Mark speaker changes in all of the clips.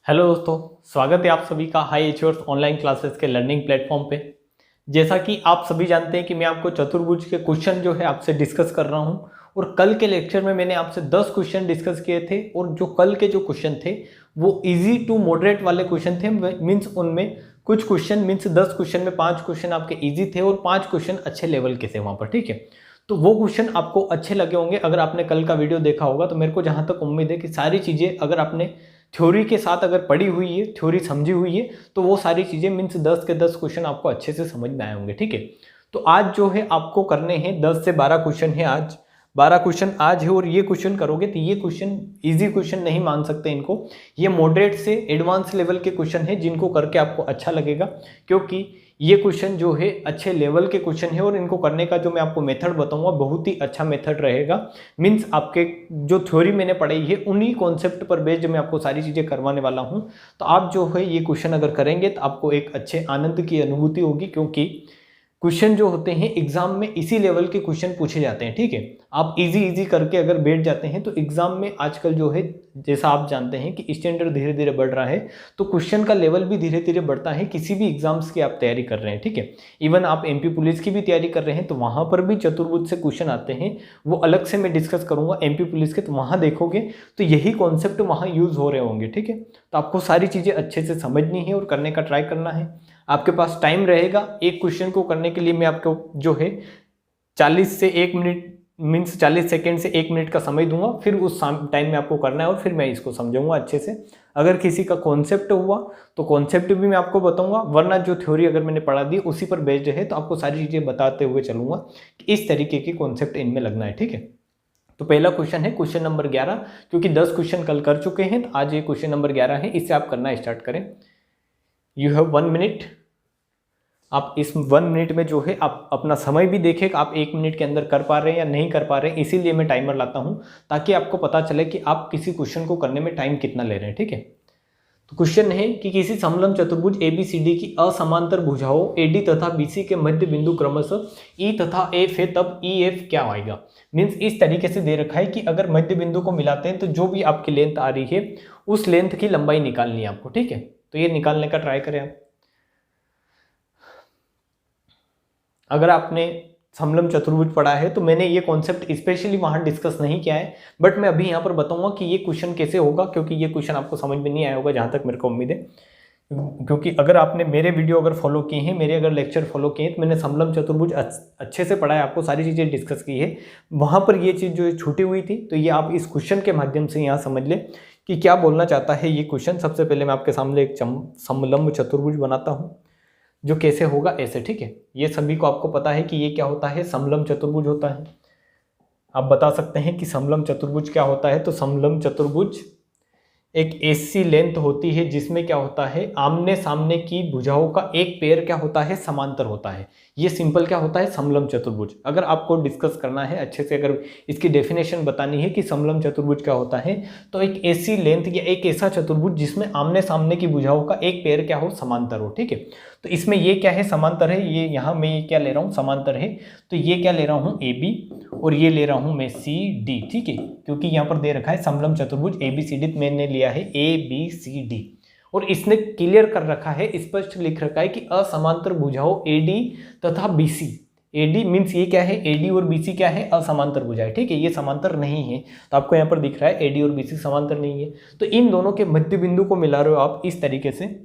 Speaker 1: Hello दोस्तों, स्वागत है आप सभी का हाई एचर्स ऑनलाइन क्लासेस के लर्निंग प्लेटफॉर्म पे। जैसा कि आप सभी जानते हैं कि मैं आपको चतुर्भुज के क्वेश्चन जो है आपसे डिस्कस कर रहा हूं और कल के लेक्चर में मैंने आपसे 10 क्वेश्चन डिस्कस किए थे और जो कल के जो क्वेश्चन थे वो इजी टू मॉडरेट वाले क्वेश्चन थे। मीन्स उनमें कुछ क्वेश्चन मीन्स 10 क्वेश्चन में 5 क्वेश्चन आपके ईजी थे और 5 क्वेश्चन अच्छे लेवल के थे वहाँ पर। ठीक है, तो वो क्वेश्चन आपको अच्छे लगे होंगे अगर आपने कल का वीडियो देखा होगा। तो मेरे को जहाँ तक उम्मीद है कि सारी चीज़ें अगर आपने थ्योरी के साथ अगर पढ़ी हुई है, थ्योरी समझी हुई है, तो वो सारी चीज़ें मीन्स 10 के 10 क्वेश्चन आपको अच्छे से समझ में आए होंगे। ठीक है, तो आज जो है आपको करने हैं 10 से 12 क्वेश्चन है। आज 12 क्वेश्चन आज है और ये क्वेश्चन करोगे तो ये क्वेश्चन इजी क्वेश्चन नहीं मान सकते इनको। ये मॉडरेट से एडवांस लेवल के क्वेश्चन है जिनको करके आपको अच्छा लगेगा, क्योंकि ये क्वेश्चन जो है अच्छे लेवल के क्वेश्चन है और इनको करने का जो मैं आपको मेथड बताऊंगा बहुत ही अच्छा मेथड रहेगा। मीन्स आपके जो थ्योरी मैंने पढ़ाई है उन्हीं कॉन्सेप्ट पर बेस्ड मैं आपको सारी चीज़ें करवाने वाला हूं। तो आप जो है ये क्वेश्चन अगर करेंगे तो आपको एक अच्छे आनंद की अनुभूति होगी, क्योंकि क्वेश्चन जो होते हैं एग्जाम में इसी लेवल के क्वेश्चन पूछे जाते हैं। ठीक है, आप इजी करके अगर बैठ जाते हैं तो एग्जाम में आजकल जो है जैसा आप जानते हैं कि स्टैंडर्ड धीरे धीरे बढ़ रहा है, तो क्वेश्चन का लेवल भी धीरे धीरे बढ़ता है। किसी भी एग्जाम्स की आप तैयारी कर रहे हैं, ठीक है, इवन आप एमपी पुलिस की भी तैयारी कर रहे हैं तो वहाँ पर भी चतुर्भुज से क्वेश्चन आते हैं। वो अलग से मैं डिस्कस करूँगा एमपी पुलिस के, तो वहाँ देखोगे तो यही कॉन्सेप्ट वहाँ यूज़ हो रहे होंगे। ठीक है, तो आपको सारी चीज़ें अच्छे से समझनी है और करने का ट्राई करना है। आपके पास टाइम रहेगा एक क्वेश्चन को करने के लिए। मैं आपको जो है 40 से 1 मिनट मीन्स 40 सेकेंड से 1 मिनट का समय दूंगा, फिर उस टाइम में आपको करना है और फिर मैं इसको समझाऊंगा अच्छे से। अगर किसी का कॉन्सेप्ट हुआ तो कॉन्सेप्ट भी मैं आपको बताऊंगा, वरना जो थ्योरी अगर मैंने पढ़ा दी उसी पर बेस्ड है तो आपको सारी चीज़ें बताते हुए चलूंगा कि इस तरीके के कॉन्सेप्ट इनमें लगना है। ठीक है, तो पहला क्वेश्चन है क्वेश्चन नंबर 11, क्योंकि 10 क्वेश्चन कल कर चुके हैं तो आज ये क्वेश्चन नंबर 11 है। इससे आप करना स्टार्ट करें। You have 1 minute. आप इस 1 मिनट में जो है आप अपना समय भी देखें कि आप 1 मिनट के अंदर कर पा रहे हैं या नहीं कर पा रहे हैं, इसीलिए मैं टाइमर लाता हूं ताकि आपको पता चले कि आप किसी क्वेश्चन को करने में टाइम कितना ले रहे हैं। ठीक है, तो क्वेश्चन है कि किसी समलंब चतुर्भुज ABCD की असमांतर भुजाओं AD तथा BC के मध्य बिंदु क्रमशः E तथा F है, तब EF क्या आएगा। मीन्स इस तरीके से दे रखा है कि अगर मध्य बिंदु को मिलाते हैं तो जो भी आपकी लेंथ आ रही है उस लेंथ की लंबाई निकालनी है आपको। ठीक है, तो ये निकालने का ट्राई करें आप। अगर आपने समलंब चतुर्भुज पढ़ा है तो मैंने ये कॉन्सेप्ट स्पेशली वहां डिस्कस नहीं किया है, बट मैं अभी यहाँ पर बताऊंगा कि ये क्वेश्चन कैसे होगा, क्योंकि ये क्वेश्चन आपको समझ में नहीं आया होगा जहां तक मेरे को उम्मीद है। क्योंकि अगर आपने मेरे वीडियो अगर फॉलो किए हैं, मेरे अगर लेक्चर फॉलो किए हैं, तो मैंने समलंब चतुर्भुज अच्छे से पढ़ा है, आपको सारी चीज़ें डिस्कस की है। वहाँ पर ये चीज़ जो छूटी हुई थी, तो ये आप इस क्वेश्चन के माध्यम से यहाँ समझ लें कि क्या बोलना चाहता है ये क्वेश्चन। सबसे पहले मैं आपके सामने एक समलंब चतुर्भुज बनाता हूँ जो कैसे होगा ऐसे। ठीक है, ये सभी को आपको पता है कि ये क्या होता है, समलंब चतुर्भुज होता है। आप बता सकते हैं कि समलंब चतुर्भुज क्या होता है। तो समलंब चतुर्भुज एक ऐसी लेंथ होती है जिसमें क्या होता है, आमने सामने की भुजाओं का एक पेयर क्या होता है, समांतर होता है। ये सिंपल क्या होता है, समलंब चतुर्भुज। अगर आपको डिस्कस करना है अच्छे से, अगर इसकी डेफिनेशन बतानी है कि समलंब चतुर्भुज क्या होता है, तो एक ऐसी लेंथ या एक ऐसा चतुर्भुज जिसमें आमने सामने की भुजाओं का एक पेयर क्या हो, समांतर हो। ठीक है, तो इसमें ये क्या है, समांतर है। ये यहाँ मैं ये क्या ले रहा हूँ, समांतर है। तो ये क्या ले रहा हूँ, AB, और ये ले रहा हूँ मैं CD। ठीक है, क्योंकि यहाँ पर दे रखा है समलंब चतुर्भुज ABCD, मैंने लिया है ABCD और इसने क्लियर कर रखा है, स्पष्ट लिख रखा है कि असमांतर भुजाओं AD तथा BC। AD मीन्स ये क्या है, AD और BC क्या है, असमांतर भुजाएं। ठीक है, ये समांतर नहीं है, तो आपको यहाँ पर दिख रहा है AD और BC समांतर नहीं है। तो इन दोनों के मध्य बिंदु को मिला रहे हो आप इस तरीके से,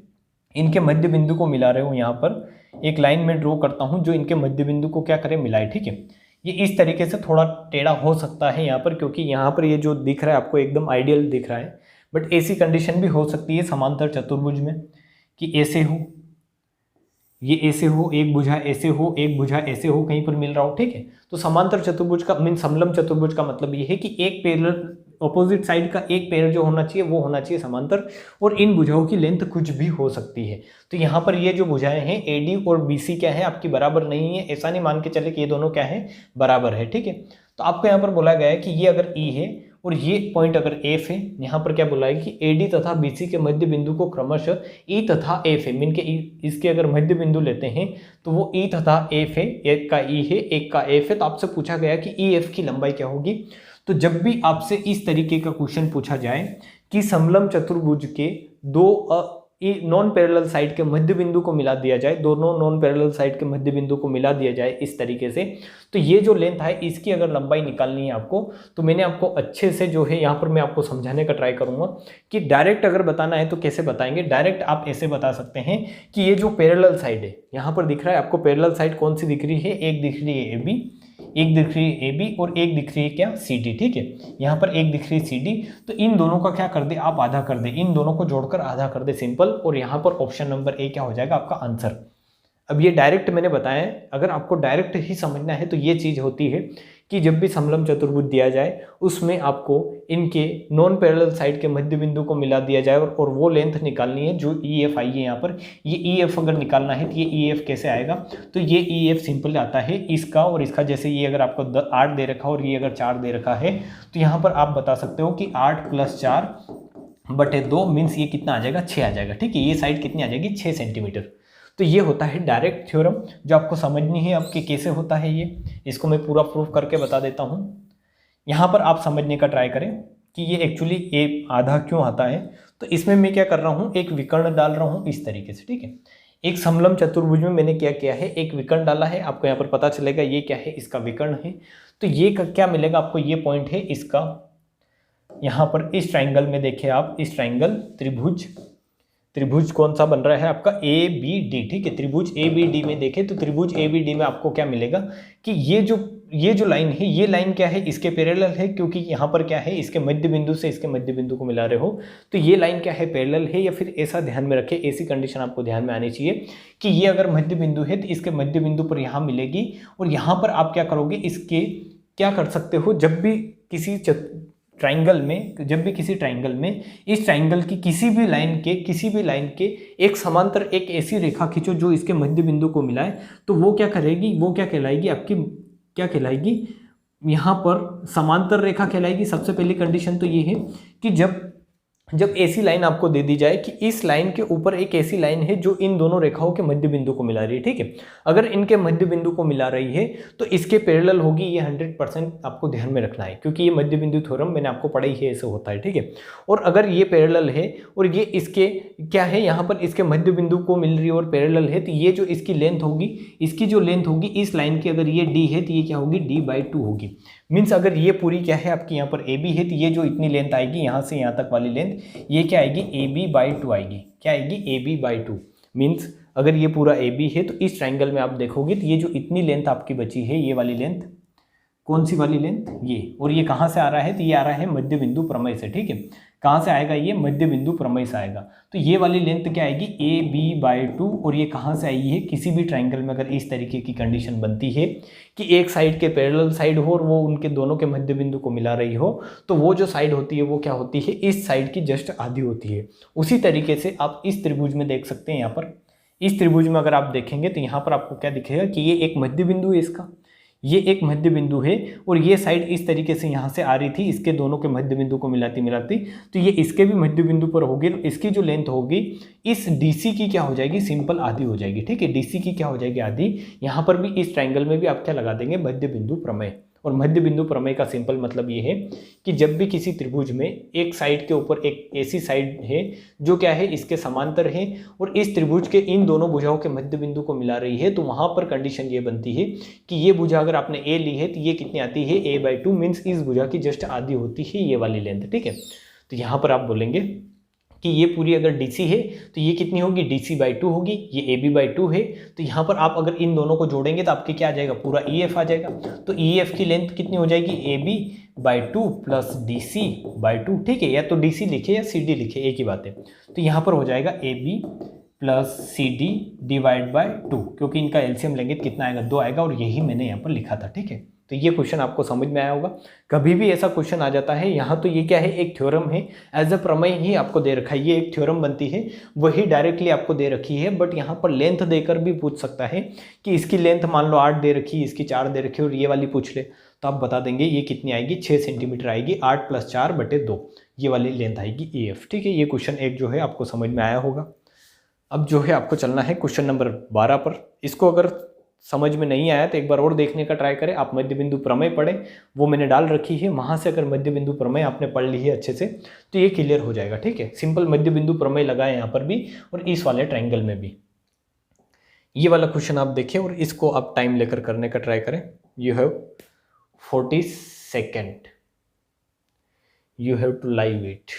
Speaker 1: इनके मध्य बिंदु को मिला रहे हो। यहाँ पर एक लाइन में ड्रॉ करता हूँ जो इनके मध्य बिंदु को क्या करे, मिलाए। ठीक है, ये इस तरीके से थोड़ा टेढ़ा हो सकता है यहाँ पर, क्योंकि यहाँ पर ये जो दिख रहा है आपको एकदम आइडियल दिख रहा है, बट ऐसी कंडीशन भी हो सकती है समांतर चतुर्भुज में कि ऐसे हो, ये ऐसे हो, एक भुजा ऐसे हो, एक भुजा ऐसे हो, कहीं पर मिल रहा हो। ठीक है, तो समांतर चतुर्भुज का मीन समलंब चतुर्भुज का मतलब ये है कि एक पैरेलल ऑपोजिट साइड का एक पैर जो होना चाहिए वो होना चाहिए समांतर, और इन भुजाओं की लेंथ कुछ भी हो सकती है। तो यहाँ पर ये जो भुजाएं हैं AD और BC क्या है, आपकी बराबर नहीं है। ऐसा नहीं मान के चले कि ये दोनों क्या है, बराबर है। ठीक है, तो आपको यहाँ पर बोला गया है कि ये अगर E है और ये पॉइंट अगर F है, यहाँ पर क्या बोला है कि AD तथा BC के मध्य बिंदु को क्रमशः E तथा F है। मीन के इसके अगर मध्य बिंदु लेते हैं तो वो E तथा F है, एक का E है एक का F है। तो आपसे पूछा गया कि EF की लंबाई क्या होगी। तो जब भी आपसे इस तरीके का क्वेश्चन पूछा जाए कि समलंब चतुर्भुज के दो नॉन पैरेलल साइड के मध्य बिंदु को मिला दिया जाए, दोनों नॉन पैरेलल साइड के मध्य बिंदु को मिला दिया जाए इस तरीके से, तो ये जो लेंथ है इसकी अगर लंबाई निकालनी है आपको, तो मैंने आपको अच्छे से जो है यहाँ पर मैं आपको समझाने का ट्राई करूंगा कि डायरेक्ट अगर बताना है तो कैसे बताएंगे। डायरेक्ट आप ऐसे बता सकते हैं कि ये जो पैरेलल साइड है, यहाँ पर दिख रहा है आपको पैरेलल साइड कौन सी दिख रही है, एक दिख रही है AB, एक दिख रही है AB और एक दिख रही है क्या, CD। ठीक है, यहाँ पर एक दिख रही है CD, तो इन दोनों का क्या कर दे आप, आधा कर दे, इन दोनों को जोड़कर आधा कर दे, सिंपल। और यहाँ पर ऑप्शन नंबर ए क्या हो जाएगा आपका आंसर। अब ये डायरेक्ट मैंने बताया है, अगर आपको डायरेक्ट ही समझना है तो ये चीज़ होती है कि जब भी समलंब चतुर्भुज दिया जाए उसमें आपको इनके नॉन पैरेलल साइड के मध्य बिंदु को मिला दिया जाए और वो लेंथ निकालनी है जो EF आई है यहाँ पर। ये EF अगर निकालना है तो ये EF कैसे आएगा, तो ये EF सिंपल आता है इसका और इसका, जैसे ये अगर आपको 8 दे रखा और ये अगर 4 दे रखा है तो यहाँ पर आप बता सकते हो कि 8 + 4/2 मीन्स ये कितना आ जाएगा, 6 आ जाएगा। ठीक है, ये साइड कितनी आ जाएगी, 6 सेंटीमीटर। तो ये होता है डायरेक्ट थ्योरम जो आपको समझनी है अब कि कैसे होता है ये, इसको मैं पूरा प्रूफ करके बता देता हूँ। यहाँ पर आप समझने का ट्राई करें कि ये एक्चुअली ए आधा क्यों आता है। तो इसमें मैं क्या कर रहा हूँ, एक विकर्ण डाल रहा हूँ इस तरीके से। ठीक है, एक समलंब चतुर्भुज में मैंने क्या किया है, एक विकर्ण डाला है, आपको यहाँ पर पता चलेगा ये क्या है, इसका विकर्ण है। तो ये क्या मिलेगा आपको, ये पॉइंट है इसका, यहाँ पर इस ट्राइंगल में देखिए आप, इस ट्राइंगल त्रिभुज कौन सा बन रहा है आपका, ABD। ठीक है, त्रिभुज ABD में देखें तो त्रिभुज ABD में आपको क्या मिलेगा कि ये जो लाइन है, ये लाइन क्या है, इसके पैरेलल है, क्योंकि यहाँ पर क्या है, इसके मध्य बिंदु से इसके मध्य बिंदु को मिला रहे हो, तो ये लाइन क्या है, पैरेलल है। या फिर ऐसा ध्यान में रखें, ऐसी कंडीशन आपको ध्यान में आनी चाहिए कि ये अगर मध्य बिंदु है तो इसके मध्य बिंदु पर यहाँ मिलेगी, और यहाँ पर आप क्या करोगे, इसके क्या कर सकते हो, जब भी किसी ट्राइंगल में इस ट्राइंगल की किसी भी लाइन के एक समांतर एक ऐसी रेखा खींचो जो इसके मध्य बिंदु को मिलाए, तो वो क्या करेगी, वो क्या कहलाएगी आपकी, क्या कहलाएगी, यहाँ पर समांतर रेखा कहलाएगी। सबसे पहली कंडीशन तो ये है कि जब ऐसी लाइन आपको दे दी जाए कि इस लाइन के ऊपर एक ऐसी लाइन है जो इन दोनों रेखाओं के मध्य बिंदु को मिला रही है। ठीक है, अगर इनके मध्य बिंदु को मिला रही है तो इसके पैरेलल होगी, ये 100% आपको ध्यान में रखना है, क्योंकि ये मध्य बिंदु थ्योरम मैंने आपको पढ़ाई है, ऐसे होता है। ठीक है, और अगर ये पैरेलल है और ये इसके क्या है, यहाँ पर इसके मध्य बिंदु को मिल रही है और पैरेलल है, तो ये जो इसकी लेंथ होगी, इसकी जो लेंथ होगी इस लाइन की, अगर ये D है तो ये क्या होगी, D/2 होगी। मीन्स अगर ये पूरी क्या है आपकी यहाँ पर AB है तो ये जो इतनी लेंथ आएगी यहाँ से यहाँ तक वाली लेंथ, ये क्या आएगी, AB/2 आएगी। क्या आएगी, AB/2। मीन्स अगर ये पूरा AB है तो इस ट्राइंगल में आप देखोगे तो ये जो इतनी लेंथ आपकी बची है, ये वाली लेंथ, कौन सी वाली लेंथ, ये, और ये कहाँ से आ रहा है, तो ये आ रहा है मध्य बिंदु प्रमेय से। ठीक है, कहाँ से आएगा, ये मध्य बिंदु प्रमेय से आएगा। तो ये वाली लेंथ क्या आएगी, AB/2, और ये कहाँ से आई है, किसी भी ट्राइंगल में अगर इस तरीके की कंडीशन बनती है कि एक साइड के पैरेलल साइड हो और वो उनके दोनों के मध्य बिंदु को मिला रही हो, तो वो जो साइड होती है वो क्या होती है, इस साइड की जस्ट आधी होती है। उसी तरीके से आप इस त्रिभुज में देख सकते हैं, यहाँ पर इस त्रिभुज में अगर आप देखेंगे तो यहाँ पर आपको क्या दिखेगा कि ये एक मध्य बिंदु है, इसका ये एक मध्य बिंदु है, और ये साइड इस तरीके से यहाँ से आ रही थी, इसके दोनों के मध्य बिंदु को मिलाती, तो ये इसके भी मध्य बिंदु पर होगी, इसकी जो लेंथ होगी इस DC की क्या हो जाएगी, सिंपल आधी हो जाएगी। ठीक है, DC की क्या हो जाएगी, आधी। यहाँ पर भी इस ट्राइंगल में भी आप क्या लगा देंगे, मध्य बिंदु प्रमेय। और मध्य बिंदु प्रमेय का सिंपल मतलब ये है कि जब भी किसी त्रिभुज में एक साइड के ऊपर एक ऐसी साइड है जो क्या है, इसके समांतर है और इस त्रिभुज के इन दोनों भुजाओं के मध्य बिंदु को मिला रही है, तो वहां पर कंडीशन ये बनती है कि ये भुजा अगर आपने A ली है तो ये कितनी आती है, A/2, मीन्स इस भुजा की जस्ट आधी होती है ये वाली लेंथ। ठीक है, तो यहाँ पर आप बोलेंगे कि ये पूरी अगर DC है तो ये कितनी होगी, DC/2 होगी, ये AB/2 है, तो यहाँ पर आप अगर इन दोनों को जोड़ेंगे तो आपके क्या आ जाएगा, पूरा EF आ जाएगा। तो EF की लेंथ कितनी हो जाएगी, AB/2 प्लस DC/2। ठीक है, या तो DC लिखे या CD लिखे, एक ही बात है। तो यहाँ पर हो जाएगा AB प्लस CD /2, क्योंकि इनका LCM लेंगे तो कितना आएगा, 2 आएगा, और यही मैंने यहाँ पर लिखा था। ठीक है, तो ये क्वेश्चन आपको समझ में आया होगा। कभी भी ऐसा क्वेश्चन आ जाता है, यहाँ तो ये क्या है, एक थ्योरम है, एज अ प्रमेय ही आपको दे रखा है, ये एक थ्योरम बनती है, वही डायरेक्टली आपको दे रखी है, बट यहाँ पर लेंथ देकर भी पूछ सकता है कि इसकी लेंथ मान लो 8 दे रखी है, इसकी 4 दे रखी है, और ये वाली पूछ ले तो आप बता देंगे ये कितनी आएगी, 6 सेंटीमीटर आएगी, 8 + 4/2 ये वाली लेंथ आएगी EF। ठीक है, ये क्वेश्चन एक जो है आपको समझ में आया होगा। अब जो है आपको चलना है क्वेश्चन नंबर 12 पर। इसको अगर समझ में नहीं आया तो एक बार और देखने का ट्राई करें। आप मध्य बिंदु प्रमेय पढ़ें, वो मैंने डाल रखी है, वहाँ से अगर मध्य बिंदु प्रमेय आपने पढ़ ली है अच्छे से तो ये क्लियर हो जाएगा। ठीक है, सिंपल मध्य बिंदु प्रमेय लगाए यहाँ पर भी और इस वाले ट्रायंगल में भी। ये वाला क्वेश्चन आप देखिए और इसको आप टाइम लेकर करने का ट्राई करें। You have 40 second, you have to live it.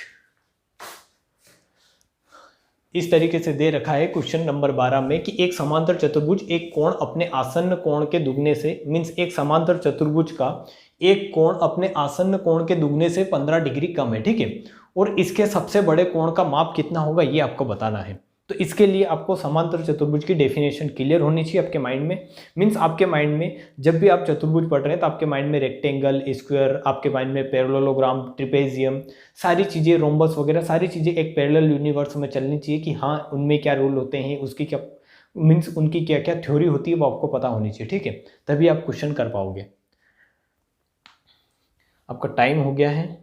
Speaker 1: इस तरीके से दे रखा है क्वेश्चन नंबर 12 में कि एक समांतर चतुर्भुज एक कोण अपने आसन्न कोण के दुगने से, मीन्स एक समांतर चतुर्भुज का एक कोण अपने आसन्न कोण के दुगने से 15 डिग्री कम है। ठीक है, और इसके सबसे बड़े कोण का माप कितना होगा ये आपको बताना है। तो इसके लिए आपको समांतर चतुर्भुज की डेफिनेशन क्लियर होनी चाहिए आपके माइंड में। मीन्स आपके माइंड में जब भी आप चतुर्भुज पढ़ रहे हैं तो आपके माइंड में रेक्टेंगल, स्क्वायर, आपके माइंड में पैरेललोग्राम, ट्रिपेजियम, सारी चीज़ें, रोम्बस वगैरह सारी चीज़ें एक पैरेलल यूनिवर्स में चलनी चाहिए कि हाँ उनमें क्या रूल होते हैं, उसकी क्या मीन्स उनकी क्या क्या थ्योरी होती है वो आपको पता होनी चाहिए। ठीक है, तभी आप क्वेश्चन कर पाओगे। आपका टाइम हो गया है।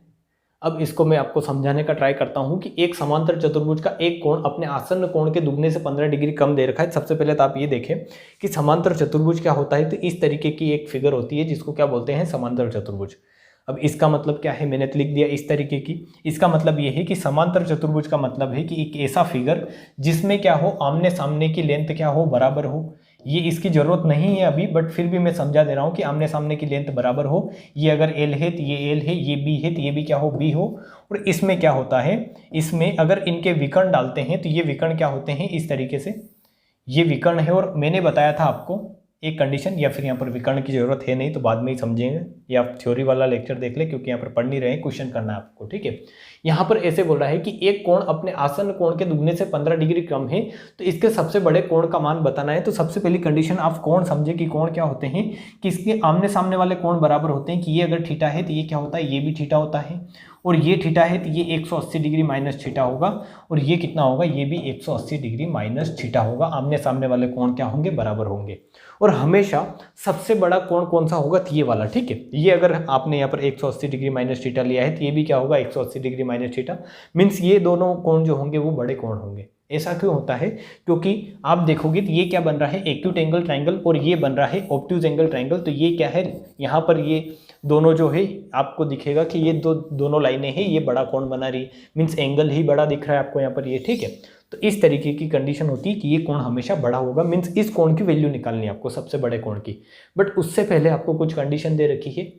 Speaker 1: अब इसको मैं आपको समझाने का ट्राई करता हूं कि एक समांतर चतुर्भुज का एक कोण अपने आसन्न कोण के दुगने से 15 डिग्री कम दे रखा है। सबसे पहले तो आप ये देखें कि समांतर चतुर्भुज क्या होता है। तो इस तरीके की एक फिगर होती है जिसको क्या बोलते हैं, समांतर चतुर्भुज। अब इसका मतलब क्या है, मैंने तो लिख दिया इस तरीके की। इसका मतलब ये है कि समांतर चतुर्भुज का मतलब है कि एक ऐसा फिगर जिसमें क्या हो, आमने सामने की लेंथ क्या हो, बराबर हो। ये इसकी जरूरत नहीं है अभी, बट फिर भी मैं समझा दे रहा हूँ कि आमने सामने की लेंथ बराबर हो। ये अगर एल है तो ये एल है, ये बी है तो ये भी क्या हो, बी हो। और इसमें क्या होता है, इसमें अगर इनके विकर्ण डालते हैं तो ये विकर्ण क्या होते हैं, इस तरीके से ये विकर्ण है। और मैंने बताया था आपको एक कंडीशन, या फिर यहाँ पर विकर्ण की जरूरत है नहीं तो बाद में ही समझेंगे, या आप थ्योरी वाला लेक्चर देख ले क्योंकि यहाँ पर पढ़ नहीं रहे हैं, क्वेश्चन करना है आपको। ठीक है, यहाँ पर ऐसे बोल रहा है कि एक कोण अपने आसन्न कोण के दुगने से 15 डिग्री कम है तो इसके सबसे बड़े कोण का मान बताना है। तो सबसे पहली कंडीशन आप कोण समझे कि कोण क्या होते हैं, कि इसके आमने सामने वाले कोण बराबर होते हैं। कि ये अगर थीटा है तो ये क्या होता है, ये भी थीटा होता है। और ये थीटा है तो ये 180 डिग्री माइनस थीटा होगा। और ये कितना होगा, ये भी 180 डिग्री माइनस थीटा होगा। आमने सामने वाले कोण क्या होंगे, बराबर होंगे। और हमेशा सबसे बड़ा कोण कौन सा होगा, तो ये वाला। ठीक है, ये अगर आपने यहाँ पर 180 डिग्री माइनस थीटा लिया है तो ये भी क्या होगा, 180 डिग्री माइनस थीटा। मीन्स ये दोनों कोण जो होंगे वो बड़े कोण होंगे। ऐसा क्यों होता है, क्योंकि आप देखोगे तो ये क्या बन रहा है, एक्यूट एंगल ट्रायंगल, और ये बन रहा है ऑब्ट्यूज एंगल ट्रायंगल। तो ये क्या है, यहाँ पर ये दोनों जो है आपको दिखेगा कि ये दोनों लाइनें हैं, ये बड़ा कोण बना रही, मीन्स एंगल ही बड़ा दिख रहा है आपको यहाँ पर ये। ठीक है, तो इस तरीके की कंडीशन होती है कि ये कोण हमेशा बड़ा होगा। मीन्स इस कोण की वैल्यू निकालनी है आपको, सबसे बड़े कोण की। बट उससे पहले आपको कुछ कंडीशन दे रखी है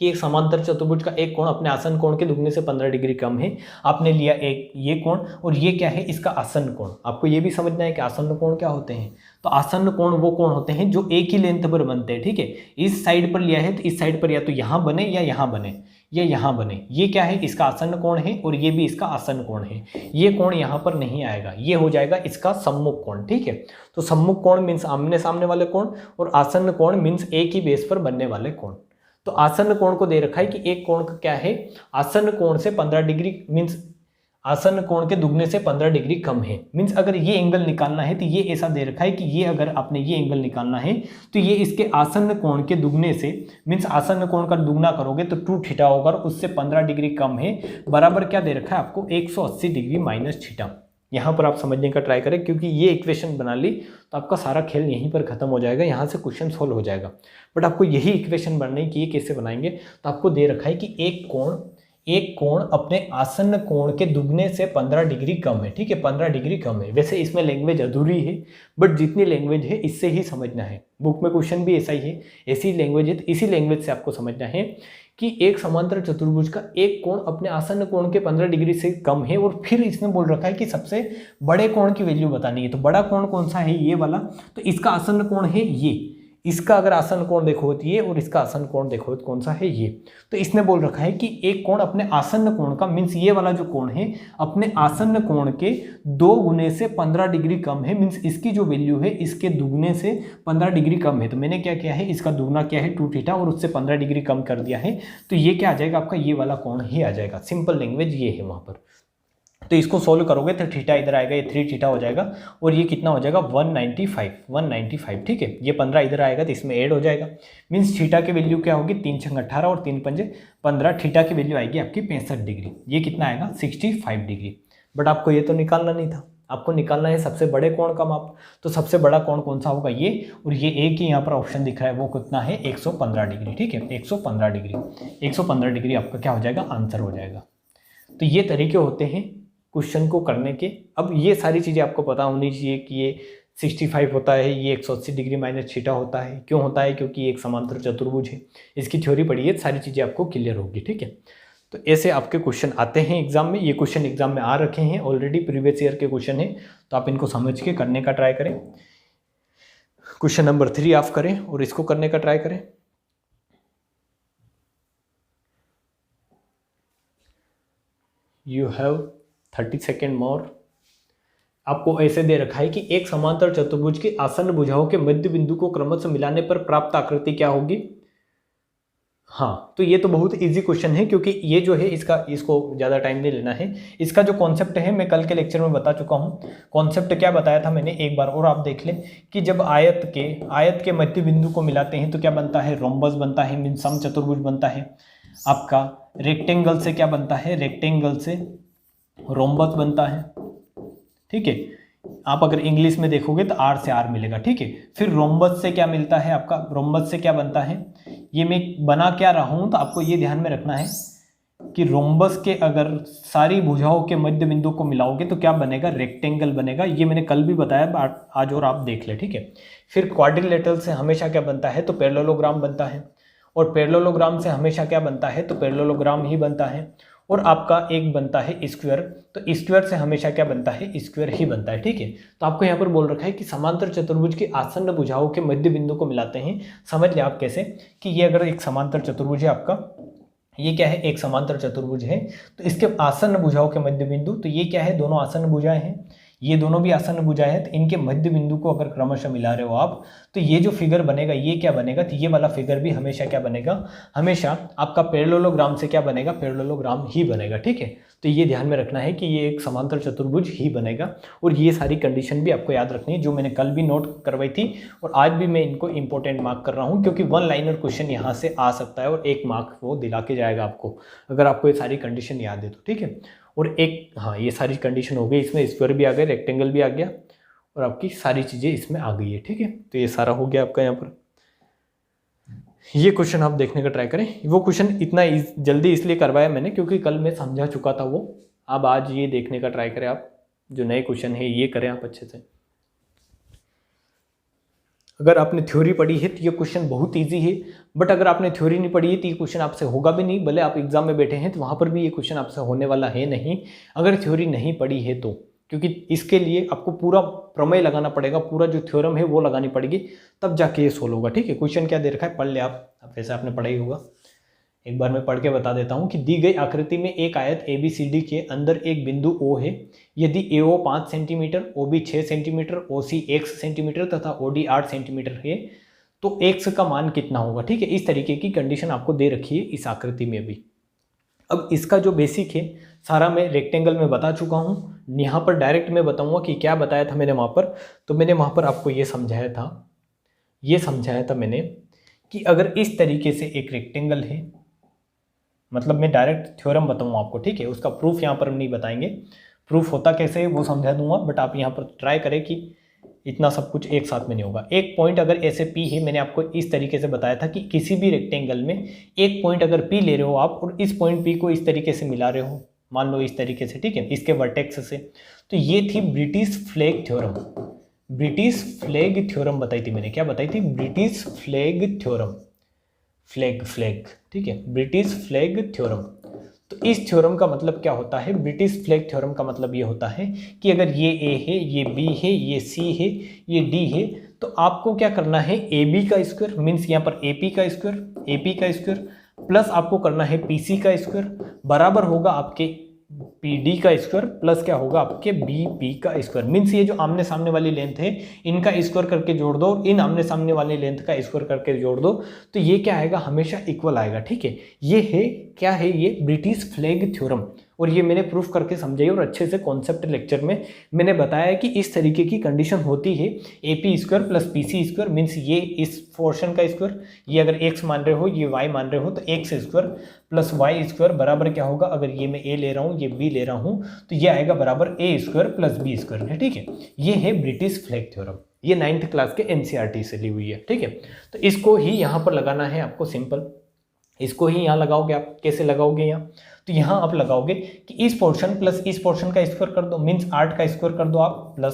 Speaker 1: कि एक समांतर चतुर्भुज का एक कोण अपने आसन्न कोण के दुगने से 15 डिग्री कम है। आपने लिया एक ये कोण, और ये क्या है, इसका आसन्न कोण। आपको ये भी समझना है कि आसन्न कोण क्या होते हैं। तो आसन्न कोण वो कोण होते हैं जो एक ही लेंथ पर बनते हैं। ठीक है, इस साइड पर लिया है तो इस साइड पर या तो यहाँ बने या यहाँ बने या यहाँ बने। ये क्या है, इसका आसन्न कोण है, और ये भी इसका आसन्न कोण है। ये कोण यहाँ पर नहीं आएगा, ये हो जाएगा इसका सम्मुख कोण। ठीक है, तो सम्मुख कोण मीन्स आमने सामने वाले कोण, और आसन्न कोण मीन्स एक ही बेस पर बनने वाले कोण। तो आसन्न कोण को दे रखा है कि एक कोण का क्या है, आसन्न कोण से 15 डिग्री, मीन्स आसन्न कोण के दुगने से 15 डिग्री कम है। मीन्स अगर ये एंगल निकालना है तो ये ऐसा दे रखा है कि ये अगर आपने ये एंगल निकालना है तो ये इसके आसन्न कोण के दुगने से, मीन्स आसन्न कोण का दुगना करोगे तो 2 थीटा होगा, और उससे 15 डिग्री कम है। बराबर क्या दे रखा है आपको, 180 डिग्री माइनस थीटा। यहाँ पर आप समझने का ट्राई करें, क्योंकि ये इक्वेशन बना ली तो आपका सारा खेल यहीं पर खत्म हो जाएगा, यहाँ से क्वेश्चन सोल्व हो जाएगा। बट आपको यही इक्वेशन बनना है कि ये कैसे बनाएंगे। तो आपको दे रखा है कि एक कोण अपने आसन्न कोण के दुगने से 15 डिग्री कम है। ठीक है, 15 डिग्री कम है। वैसे इसमें लैंग्वेज अधूरी है, बट जितनी लैंग्वेज है इससे ही समझना है। बुक में क्वेश्चन भी ऐसा ही है, ऐसी लैंग्वेज है, तो इसी लैंग्वेज से आपको समझना है कि एक समांतर चतुर्भुज का एक कोण अपने आसन्न कोण के 15 डिग्री से कम है। और फिर इसमें बोल रखा है कि सबसे बड़े कोण की वैल्यू बतानी है। तो बड़ा कोण कौन सा है, ये वाला। तो इसका आसन्न कोण है ये, इसका अगर आसन्न कोण देखो तो ये, और इसका आसन्न कोण देखो तो कौन सा है, ये। तो इसने बोल रखा है कि एक कोण अपने आसन्न कोण का, मीन्स ये वाला जो कोण है अपने आसन्न कोण के 2 गुने से 15 डिग्री कम है। मीन्स इसकी जो वैल्यू है इसके दुगने से 15 डिग्री कम है। तो मैंने क्या किया है, इसका दुगना क्या है 2 थीटा, और उससे 15 डिग्री कम कर दिया है। तो ये क्या आ जाएगा आपका, ये वाला कोण ही आ जाएगा। सिंपल लैंग्वेज ये है वहाँ पर। तो इसको सोल्व करोगे तो थीटा इधर आएगा, ये 3 थीटा हो जाएगा, और ये कितना हो जाएगा 195। ठीक है, ये 15 इधर आएगा तो इसमें ऐड हो जाएगा। मीन्स थीटा की वैल्यू क्या होगी, 3 छंग 18 और 3 पंजे 15। थीटा की वैल्यू आएगी आपकी 65 डिग्री। ये कितना आएगा 65 डिग्री। बट आपको ये तो निकालना नहीं था, आपको निकालना है सबसे बड़े कोण का माप। तो सबसे बड़ा कोण कौन सा होगा, ये, और ये एक ही यहाँ पर ऑप्शन दिख रहा है, वो कितना है 115 डिग्री। ठीक है, 115 डिग्री, 115 डिग्री आपका क्या हो जाएगा, आंसर हो जाएगा। तो ये तरीके होते हैं क्वेश्चन को करने के। अब ये सारी चीज़ें आपको पता होनी चाहिए कि ये 65 होता है, ये 180 डिग्री माइनस थीटा होता है। क्यों होता है, क्योंकि ये एक समांतर चतुर्भुज है। इसकी थ्योरी पढ़िए, सारी चीज़ें आपको क्लियर होगी। ठीक है, तो ऐसे आपके क्वेश्चन आते हैं एग्जाम में। ये क्वेश्चन एग्जाम में आ रखे हैं ऑलरेडी, प्रीवियस ईयर के क्वेश्चन है, तो आप इनको समझ के करने का ट्राई करें। क्वेश्चन नंबर 3 आप करें और इसको करने का ट्राई करें। यू हैव 30 सेकेंड मोर। आपको ऐसे दे रखा है कि एक समांतर चतुर्भुज की आसन्न भुजाओं के मध्य बिंदु को क्रमशः मिलाने पर प्राप्त आकृति क्या होगी। हाँ, तो ये तो बहुत इजी क्वेश्चन है, क्योंकि ये जो है इसको ज़्यादा टाइम नहीं लेना है। इसका जो कॉन्सेप्ट है मैं कल के लेक्चर में बता चुका हूँ। कॉन्सेप्ट क्या बताया था मैंने, एक बार और आप देख लें कि जब आयत के मध्य बिंदु को मिलाते हैं तो क्या बनता है, रोम्बस बनता है, मीन समचतुर्भुज बनता है। आपका रेक्टेंगल से क्या बनता है, रेक्टेंगल से रोम्बस बनता है। ठीक है, आप अगर इंग्लिश में देखोगे तो आर से आर मिलेगा। ठीक है, फिर रोम्बस से क्या मिलता है, आपका रोम्बस से क्या बनता है, ये मैं बना क्या रहा हूं, तो आपको ये ध्यान में रखना है कि रोम्बस के अगर सारी भुजाओं के मध्य बिंदु को मिलाओगे तो क्या बनेगा, रेक्टेंगल बनेगा। ये मैंने कल भी बताया आज, और आप देख ले। ठीक है, फिर क्वाड्रिलेटरल से हमेशा क्या बनता है, तो पैरेललोग्राम बनता है, और पैरेललोग्राम से हमेशा क्या बनता है, तो पैरेललोग्राम ही बनता है। और आपका एक बनता है स्क्वायर, तो स्क्वायर से हमेशा क्या बनता है, स्क्वायर ही बनता है। ठीक है, तो आपको यहाँ पर बोल रखा है कि समांतर चतुर्भुज की आसन्न भुजाओं के मध्य बिंदु को मिलाते हैं। समझ ले आप कैसे, कि ये अगर एक समांतर चतुर्भुज है आपका, ये क्या है, एक समांतर चतुर्भुज है, तो इसके आसन्न भुजाओं के मध्य बिंदु, तो ये क्या है, दोनों आसन्न भुजाएं हैं, ये दोनों भी आसन्न भुजाएं हैं, तो इनके मध्य बिंदु को अगर क्रमशः मिला रहे हो आप, तो ये जो फिगर बनेगा ये क्या बनेगा, तो ये वाला फिगर भी हमेशा क्या बनेगा, हमेशा आपका पैरेललोग्राम से क्या बनेगा, पैरेललोग्राम ही बनेगा। ठीक है, तो ये ध्यान में रखना है कि ये एक समांतर चतुर्भुज ही बनेगा। और ये सारी कंडीशन भी आपको याद रखनी है, जो मैंने कल भी नोट करवाई थी, और आज भी मैं इनको इंपॉर्टेंट मार्क कर रहा हूँ, क्योंकि 1 लाइनर क्वेश्चन यहाँ से आ सकता है और 1 मार्क वो दिला के जाएगा आपको, अगर आपको ये सारी कंडीशन याद है तो। ठीक है, और एक, हाँ, ये सारी कंडीशन हो गई, इसमें स्क्वायर भी आ गया, रेक्टेंगल भी आ गया, और आपकी सारी चीज़ें इसमें आ गई है। ठीक है, तो ये सारा हो गया आपका यहाँ पर। ये क्वेश्चन आप देखने का ट्राई करें। वो क्वेश्चन इतना जल्दी इसलिए करवाया मैंने क्योंकि कल मैं समझा चुका था वो। अब आज ये देखने का ट्राई करें आप, जो नए क्वेश्चन है ये करें आप अच्छे से। अगर आपने थ्योरी पढ़ी है तो ये क्वेश्चन बहुत इजी है, बट अगर आपने थ्योरी नहीं पढ़ी है तो ये क्वेश्चन आपसे होगा भी नहीं। भले आप एग्जाम में बैठे हैं तो वहाँ पर भी ये क्वेश्चन आपसे होने वाला है नहीं, अगर थ्योरी नहीं पढ़ी है तो। क्योंकि इसके लिए आपको पूरा प्रमेय लगाना पड़ेगा, पूरा जो थ्योरम है वो लगानी पड़ेगी, तब जाके ये सोल्व होगा। ठीक है, क्वेश्चन क्या दे रखा है पढ़ ले आप, वैसे आपने पढ़ा ही होगा। एक बार मैं पढ़ के बता देता हूँ कि दी गई आकृति में एक आयत ABCD के अंदर एक बिंदु O है। यदि AO 5 centimetre, OB 6 centimetre, OC 1 centimetre तथा OD 8 सेंटीमीटर है, तो X का मान कितना होगा। ठीक है, इस तरीके की कंडीशन आपको दे रखी है इस आकृति में भी। अब इसका जो बेसिक है सारा मैं रेक्टेंगल में बता चुका हूँ, यहाँ पर डायरेक्ट मैं बताऊँगा कि क्या बताया था मैंने वहाँ पर। तो मैंने वहाँ पर आपको ये समझाया था मैंने कि अगर इस तरीके से एक रेक्टेंगल है, मतलब मैं डायरेक्ट थ्योरम बताऊंगा आपको। ठीक है, उसका प्रूफ यहाँ पर नहीं बताएंगे, प्रूफ होता कैसे है वो समझा दूंगा, बट आप यहाँ पर ट्राई करें कि इतना सब कुछ एक साथ में नहीं होगा। एक पॉइंट अगर ऐसे P है, मैंने आपको इस तरीके से बताया था कि किसी भी रेक्टेंगल में एक पॉइंट अगर P ले रहे हो आप और इस पॉइंट P को इस तरीके से मिला रहे हो, मान लो इस तरीके से, ठीक है, इसके वर्टेक्स से, तो ये थी British flag theorem. British flag theorem बताई थी मैंने, क्या बताई थी, ब्रिटिश फ्लैग थ्योरम, फ्लैग, ठीक है, ब्रिटिश फ्लैग थ्योरम। तो इस थ्योरम का मतलब क्या होता है, ब्रिटिश फ्लैग थ्योरम का मतलब ये होता है कि अगर ये A है, ये B है, ये C है, ये D है, तो आपको क्या करना है, AB का स्क्वायर, मीन्स यहाँ पर AP का स्क्वायर प्लस आपको करना है PC का स्क्वायर बराबर होगा आपके PD का स्क्वायर प्लस क्या होगा आपके BP का स्क्वायर। मीन्स ये जो आमने सामने वाली लेंथ है इनका स्क्वायर करके जोड़ दो, इन आमने सामने वाली लेंथ का स्क्वायर करके जोड़ दो, तो ये क्या आएगा, हमेशा इक्वल आएगा। ठीक है, ये है क्या है, ये ब्रिटिश फ्लैग थ्योरम। और ये मैंने प्रूफ करके समझाई और अच्छे से कॉन्सेप्ट लेक्चर में मैंने बताया कि इस तरीके की कंडीशन होती है। AP square plus PC square means ये इस पोर्शन का स्क्वायर, ये अगर x मान रहे हो ये y मान रहे हो तो x square plus y square बराबर क्या होगा, अगर ये मैं a ले रहा हूँ ये b ले रहा हूँ तो ये आएगा बराबर a square plus b square है। ठीक है, ये है ब्रिटिश फ्लैग थ्योरम, ये 9th क्लास के NCERT से ली हुई है। ठीक है, तो इसको ही यहाँ पर लगाना है आपको, सिंपल इसको ही यहाँ लगाओगे आप। कैसे लगाओगे यहाँ, तो यहाँ आप लगाओगे कि इस पोर्शन प्लस इस पोर्शन का स्क्वायर कर दो, मीन्स 8 का स्क्वायर कर दो आप, प्लस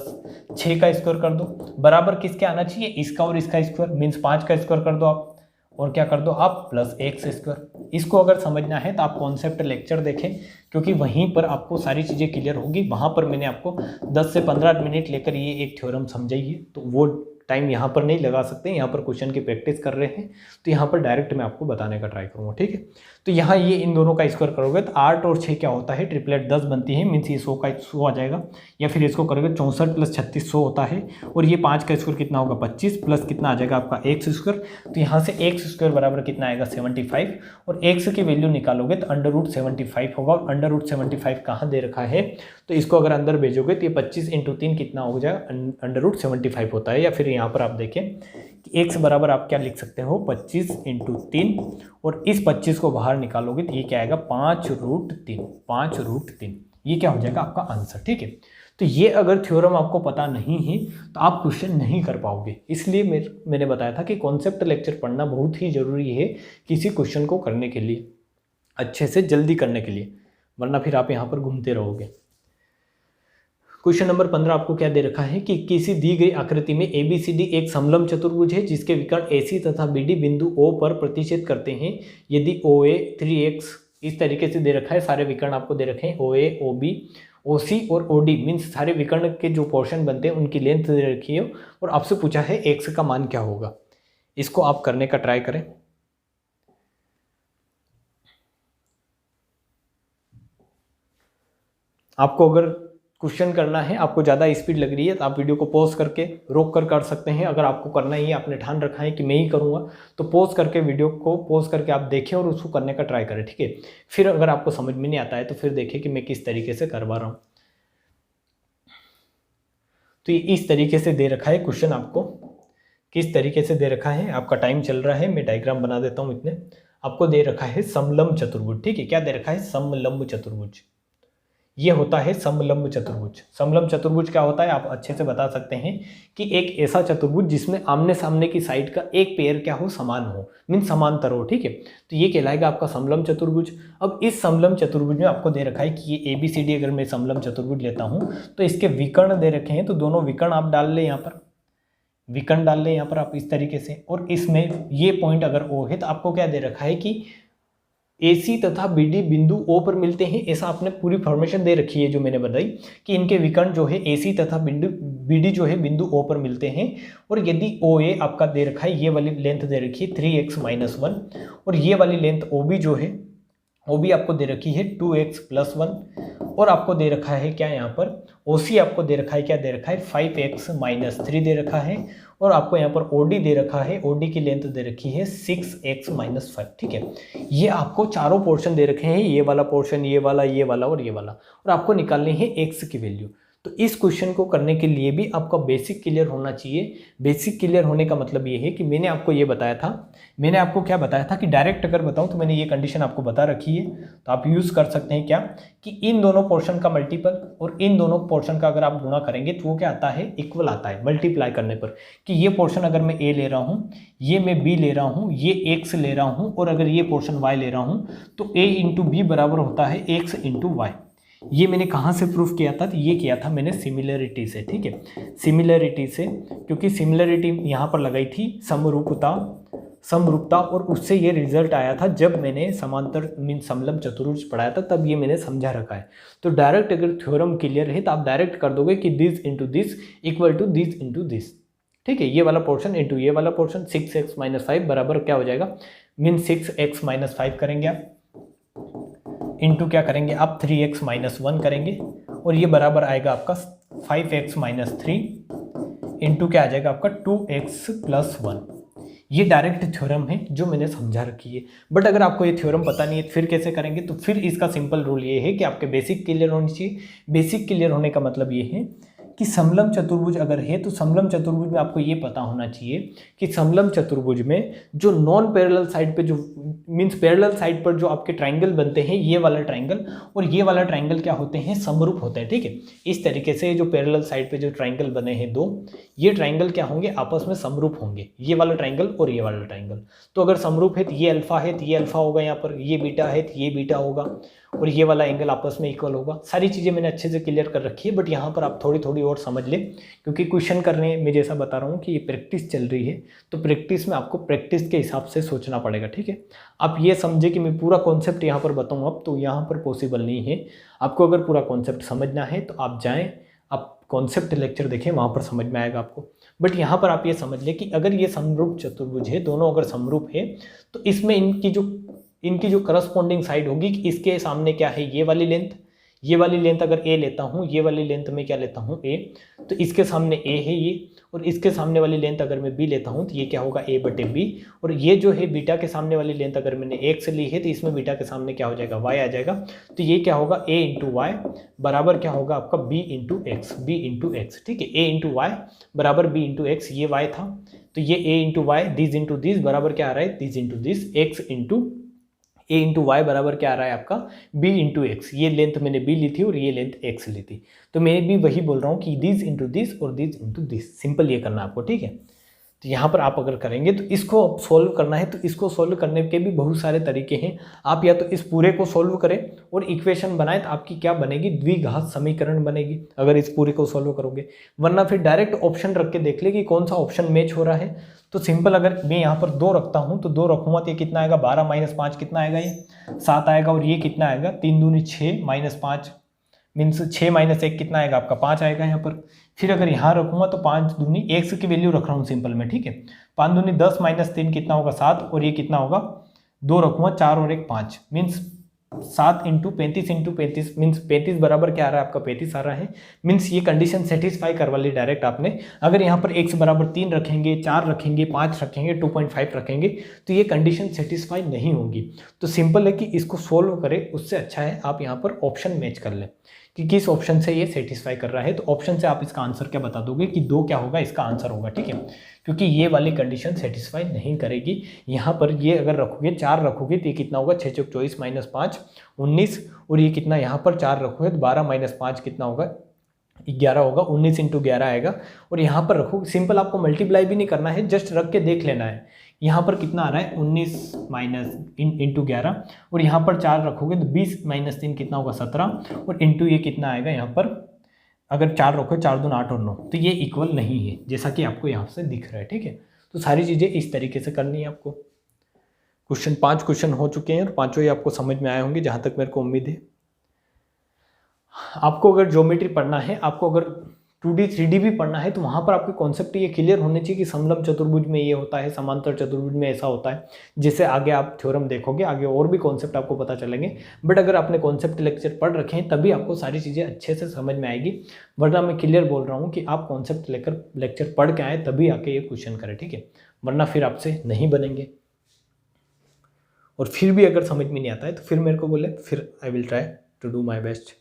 Speaker 1: 6 का स्क्वायर कर दो, बराबर किसके आना चाहिए, इसका और इसका स्क्वायर, मीन्स 5 का स्क्वायर कर दो आप, और क्या कर दो आप प्लस x स्क्वायर। इसको अगर समझना है तो आप कॉन्सेप्ट लेक्चर देखें, क्योंकि वहीं पर आपको सारी चीज़ें क्लियर होगी। वहाँ पर मैंने आपको 10 से 15 मिनट लेकर ये एक थ्योरम समझाई है, तो वो टाइम यहाँ पर नहीं लगा सकते, यहाँ पर क्वेश्चन की प्रैक्टिस कर रहे हैं तो यहाँ पर डायरेक्ट मैं आपको बताने का ट्राई करूँगा। ठीक है, तो यहाँ ये इन दोनों का स्क्वायर करोगे तो 8 और 6 क्या होता है, ट्रिपलेट 10 बनती है, मीन्स ये 100 का 100 आ जाएगा, या फिर इसको करोगे 64 प्लस 36 100 होता है, और ये 5 का स्क्वायर कितना होगा 25 प्लस कितना आ जाएगा आपका x स्क्वायर, तो यहाँ से x स्क्वायर बराबर कितना आएगा 75, और x की वैल्यू निकालोगे तो √75 होगा, और √75 कहाँ दे रखा है, तो इसको अगर अंदर भेजोगे तो ये 25 × 3 कितना हो जाएगा √75 होता है। या फिर यहाँ पर आप देखें कि x बराबर आप क्या लिख सकते हो 25 × 3, और इस 25 को बाहर निकालोगे तो ये क्या आएगा 5√3, ये क्या हो जाएगा आपका आंसर। ठीक है, तो ये अगर थ्योरम आपको पता नहीं है तो आप क्वेश्चन नहीं कर पाओगे, इसलिए मैंने बताया था कि कॉन्सेप्ट लेक्चर पढ़ना बहुत ही ज़रूरी है किसी क्वेश्चन को करने के लिए, अच्छे से जल्दी करने के लिए, वरना फिर आप यहाँ पर घूमते रहोगे। क्वेश्चन नंबर 15 आपको क्या दे रखा है कि किसी दी गई आकृति में ABCD एक समलंब चतुर्भुज है जिसके विकर्ण AC तथा BD बिंदु O पर प्रतिच्छेद करते हैं। यदि OA 3x इस तरीके से दे रखा है, सारे विकर्ण आपको दे रखे हैं OA, OB, OC और OD मीन्स सारे विकर्ण के जो पोर्शन बनते हैं उनकी लेंथ दे रखी है, और आपसे पूछा है x का मान क्या होगा। इसको आप करने का ट्राई करें। आपको अगर क्वेश्चन करना है, आपको ज़्यादा स्पीड लग रही है तो आप वीडियो को पॉज करके रोक कर सकते हैं। अगर आपको करना ही है, आपने ठान रखा है कि मैं ही करूँगा, तो पॉज करके वीडियो को पॉज करके आप देखें और उसको करने का ट्राई करें। ठीक है, फिर अगर आपको समझ में नहीं आता है तो फिर देखें कि मैं किस तरीके से करवा रहा हूँ। तो ये इस तरीके से दे रखा है क्वेश्चन, आपको किस तरीके से दे रखा है, आपका टाइम चल रहा है, मैं डायग्राम बना देता हूँ। इतने आपको दे रखा है समलंब चतुर्भुज। ठीक है, क्या दे रखा है समलंब चतुर्भुज, ये होता है समलंब चतुर्भुज। समलंब चतुर्भुज क्या होता है आप अच्छे से बता सकते हैं कि एक ऐसा चतुर्भुज जिसमें आमने सामने की साइड का एक पेयर क्या हो समान हो, मीन समांतर हो। ठीक है, तो ये कहलाएगा आपका समलंब चतुर्भुज। अब इस समलंब चतुर्भुज में आपको दे रखा है कि ये ABCD अगर मैं समलंब चतुर्भुज लेता हूँ तो इसके विकर्ण दे रखे हैं, तो दोनों विकर्ण आप डाल लें यहाँ पर, विकर्ण डाल लें यहाँ पर आप इस तरीके से, और इसमें ये पॉइंट अगर O है तो आपको क्या दे रखा है कि AC तथा BD बिंदु O पर मिलते हैं, ऐसा आपने पूरी फॉर्मेशन दे रखी है जो मैंने बताई कि इनके विकर्ण जो है AC तथा BD जो है बिंदु O पर मिलते हैं। और यदि OA आपका दे रखा है, ये वाली लेंथ दे रखी है 3x - 1, और ये वाली लेंथ OB जो है OB आपको दे रखी है 2x + 1, और आपको दे रखा है क्या यहाँ पर OC आपको दे रखा है, क्या दे रखा है 5x - 3 दे रखा है, और आपको यहाँ पर OD दे रखा है, OD की लेंथ दे रखी है 6x - 5। ठीक है, ये आपको चारों पोर्शन दे रखे हैं, ये वाला पोर्शन, ये वाला, ये वाला और ये वाला, और आपको निकालनी है x की वैल्यू। तो इस क्वेश्चन को करने के लिए भी आपका बेसिक क्लियर होना चाहिए। बेसिक क्लियर होने का मतलब ये है कि मैंने आपको ये बताया था, मैंने आपको क्या बताया था कि डायरेक्ट अगर बताऊं तो मैंने ये कंडीशन आपको बता रखी है, तो आप यूज़ कर सकते हैं क्या कि इन दोनों पोर्शन का मल्टीपल और इन दोनों पोर्शन का अगर आप गुणा करेंगे तो वो क्या आता है, इक्वल आता है मल्टीप्लाई करने पर। कि ये पोर्शन अगर मैं A ले रहा हूँ, ये मैं B ले रहा हूँ, ये x ले रहा हूँ, और अगर ये पोर्शन y ले रहा हूँ, तो A × B बराबर होता है x × y। ये मैंने कहाँ से प्रूफ किया था, तो ये किया था मैंने सिमिलरिटी से। ठीक है, सिमिलरिटी से, क्योंकि सिमिलरिटी यहाँ पर लगाई थी समरूपता, और उससे ये रिजल्ट आया था जब मैंने समांतर मीन समलंब चतुर्भुज पढ़ाया था, तब ये मैंने समझा रखा है। तो डायरेक्ट अगर थ्योरम क्लियर है तो आप डायरेक्ट कर दोगे कि this into this equal to this into this. ठीक है, ये वाला पोर्शन इंटू ये वाला पोर्शन 6x - 5 बराबर क्या हो जाएगा, मीन 6x - 5 करेंगे आप, इंटू क्या करेंगे आप 3x - 1 करेंगे, और ये बराबर आएगा आपका 5x - 3 इंटू क्या आ जाएगा आपका 2x + 1। ये डायरेक्ट थ्योरम है जो मैंने समझा रखी है। बट अगर आपको ये थ्योरम पता नहीं है तो फिर कैसे करेंगे, तो फिर इसका सिंपल रूल ये है कि आपके बेसिक क्लियर होनी चाहिए। बेसिक क्लियर होने का मतलब ये है कि समलम चतुर्भुज अगर है तो समलम चतुर्भुज में आपको ये पता होना चाहिए कि समलम चतुर्भुज में जो नॉन पैरेलल साइड पे जो मींस पैरेलल साइड पर जो आपके ट्राइंगल बनते हैं, ये वाला ट्राइंगल और ये वाला ट्राइंगल क्या होते हैं, समरूप होते हैं। ठीक है, इस तरीके से जो पैरेलल साइड पे जो ट्राइंगल बने हैं दो, ये ट्राइंगल क्या होंगे, आपस में समरूप होंगे, ये वाला ट्राइंगल और ये वाला ट्राइंगल। तो अगर समरूप है तो ये अल्फा है तो ये अल्फा होगा, यहाँ पर ये बीटा है तो ये बीटा होगा, और ये वाला एंगल आपस में इक्वल होगा। सारी चीज़ें मैंने अच्छे से क्लियर कर रखी है, बट यहाँ पर आप थोड़ी थोड़ी और समझ लें, क्योंकि क्वेश्चन करने में जैसा बता रहा हूँ कि ये प्रैक्टिस चल रही है, तो प्रैक्टिस में आपको प्रैक्टिस के हिसाब से सोचना पड़ेगा। ठीक है, आप ये समझे कि मैं पूरा कॉन्सेप्ट यहाँ पर बताऊँ अब, तो यहाँ पर पॉसिबल नहीं है। आपको अगर पूरा कॉन्सेप्ट समझना है तो आप जाएँ, आप कॉन्सेप्ट लेक्चर देखें, वहाँ पर समझ में आएगा आपको। बट यहाँ पर आप ये समझ लें कि अगर ये समरूप चतुर्भुज है, दोनों अगर समरूप है, तो इसमें इनकी जो करस्पॉन्डिंग साइड होगी कि इसके सामने क्या है, ये वाली लेंथ अगर ए लेता हूँ, ये वाली लेंथ में क्या लेता हूँ ए, तो इसके सामने ए है ये, और इसके सामने वाली लेंथ अगर मैं बी लेता हूँ तो ये क्या होगा, ए बटे बी। और ये जो है बीटा के सामने वाली लेंथ अगर मैंने एक्स ली है तो इसमें बीटा के सामने क्या हो जाएगा, वाई आ जाएगा। तो ये क्या होगा, ए इंटू वाई बराबर क्या होगा आपका बी इंटू एक्स। ठीक है, ए इंटू वाई बराबर बी इंटू एक्स, ये वाई था, तो ये A into Y this into this बराबर क्या आ रहा है, this into this, X into A into Y बराबर क्या आ रहा है आपका बी इंटू एक्स। ये लेंथ मैंने बी ली थी और ये लेंथ एक्स ली थी, तो मैं भी वही बोल रहा हूँ कि दिस इंटू दिस और दिस इंटू दिस, सिंपल ये करना आपको। ठीक है, तो यहाँ पर आप अगर करेंगे तो इसको सॉल्व करना है, तो इसको सॉल्व करने के भी बहुत सारे तरीके हैं। आप या तो इस पूरे को सॉल्व करें और इक्वेशन बनाए, तो आपकी क्या बनेगी, द्विघात समीकरण बनेगी अगर इस पूरे को सॉल्व करोगे। वरना फिर डायरेक्ट ऑप्शन रख के देख ले कि कौन सा ऑप्शन मैच हो रहा है। तो सिंपल, अगर मैं यहाँ पर 2 रखता हूँ तो 2 रखूँगा तो ये कितना आएगा, 12 माइनस 5 कितना आएगा, ये 7 आएगा। और ये कितना आएगा, 3 दूनी 6 माइनस 5 मीन्स 6 माइनस 1 कितना आएगा आपका, 5 आएगा यहाँ पर। फिर अगर यहाँ रखूँगा तो 5 दूनी, एक्स की वैल्यू रख रहा हूँ सिंपल में। ठीक है, 5 दूनी 10 माइनस 3 कितना होगा, 7, और ये कितना होगा, 2 रखूँगा, 4 और 1 5 मीन्स 7 इंटू 35 मीन्स 35 बराबर क्या आ रहा है आपका, 35 आ रहा है। मीन्स ये कंडीशन सेटिस्फाई करवा ली डायरेक्ट आपने। अगर यहाँ पर x बराबर 3 रखेंगे, 4 रखेंगे, 5 रखेंगे, 2.5 रखेंगे, तो ये कंडीशन सेटिस्फाई नहीं होगी। तो सिंपल है कि इसको सोल्व करें, उससे अच्छा है आप यहाँ पर ऑप्शन मैच कर लें कि किस ऑप्शन से ये सेटिस्फाई कर रहा है। तो ऑप्शन से आप इसका आंसर क्या बता दोगे कि 2 क्या होगा, इसका आंसर होगा। ठीक है, क्योंकि ये वाली कंडीशन सेटिस्फाई नहीं करेगी। यहाँ पर ये अगर रखोगे, 4 रखोगे तो ये कितना होगा, 6 चौक 24 माइनस 5 19, और ये कितना यहाँ पर 4 रखोगे तो 12 माइनस 5 कितना होगा, 11 होगा, 19 इंटू 11 आएगा। और यहाँ पर रखो, सिंपल आपको मल्टीप्लाई भी नहीं करना है, जस्ट रख के देख लेना है। यहाँ पर कितना आ रहा है, 19 माइनस इंटू 11, और यहाँ पर 4 रखोगे तो 20 माइनस 3 कितना होगा, 17, और इंटू ये कितना आएगा, यहाँ पर अगर 4 रखो, 4 दून 8 और 9, तो ये इक्वल नहीं है, जैसा कि आपको यहाँ से दिख रहा है। ठीक है, तो सारी चीज़ें इस तरीके से करनी है आपको। क्वेश्चन 5 क्वेश्चन हो चुके हैं और पाँचों ही आपको समझ में आए होंगे, जहाँ तक मेरे को उम्मीद है। आपको अगर ज्योमेट्री पढ़ना है, आपको अगर 2D 3D भी पढ़ना है, तो वहाँ पर आपके कॉन्सेप्ट ये क्लियर होने चाहिए कि समलम चतुर्भुज में ये होता है, समांतर चतुर्भुज में ऐसा होता है। जैसे आगे आप थ्योरम देखोगे, आगे और भी कॉन्सेप्ट आपको पता चलेंगे। बट अगर आपने कॉन्सेप्ट लेक्चर पढ़ रखे हैं तभी आपको सारी चीज़ें अच्छे से समझ में आएगी। वरना मैं क्लियर बोल रहा हूँ कि आप कॉन्सेप्ट लेक्चर पढ़ के आए तभी आके ये क्वेश्चन करें। ठीक है, वरना फिर आपसे नहीं बनेंगे। और फिर भी अगर समझ में नहीं आता है तो फिर मेरे को बोले, फिर I will try to do my best.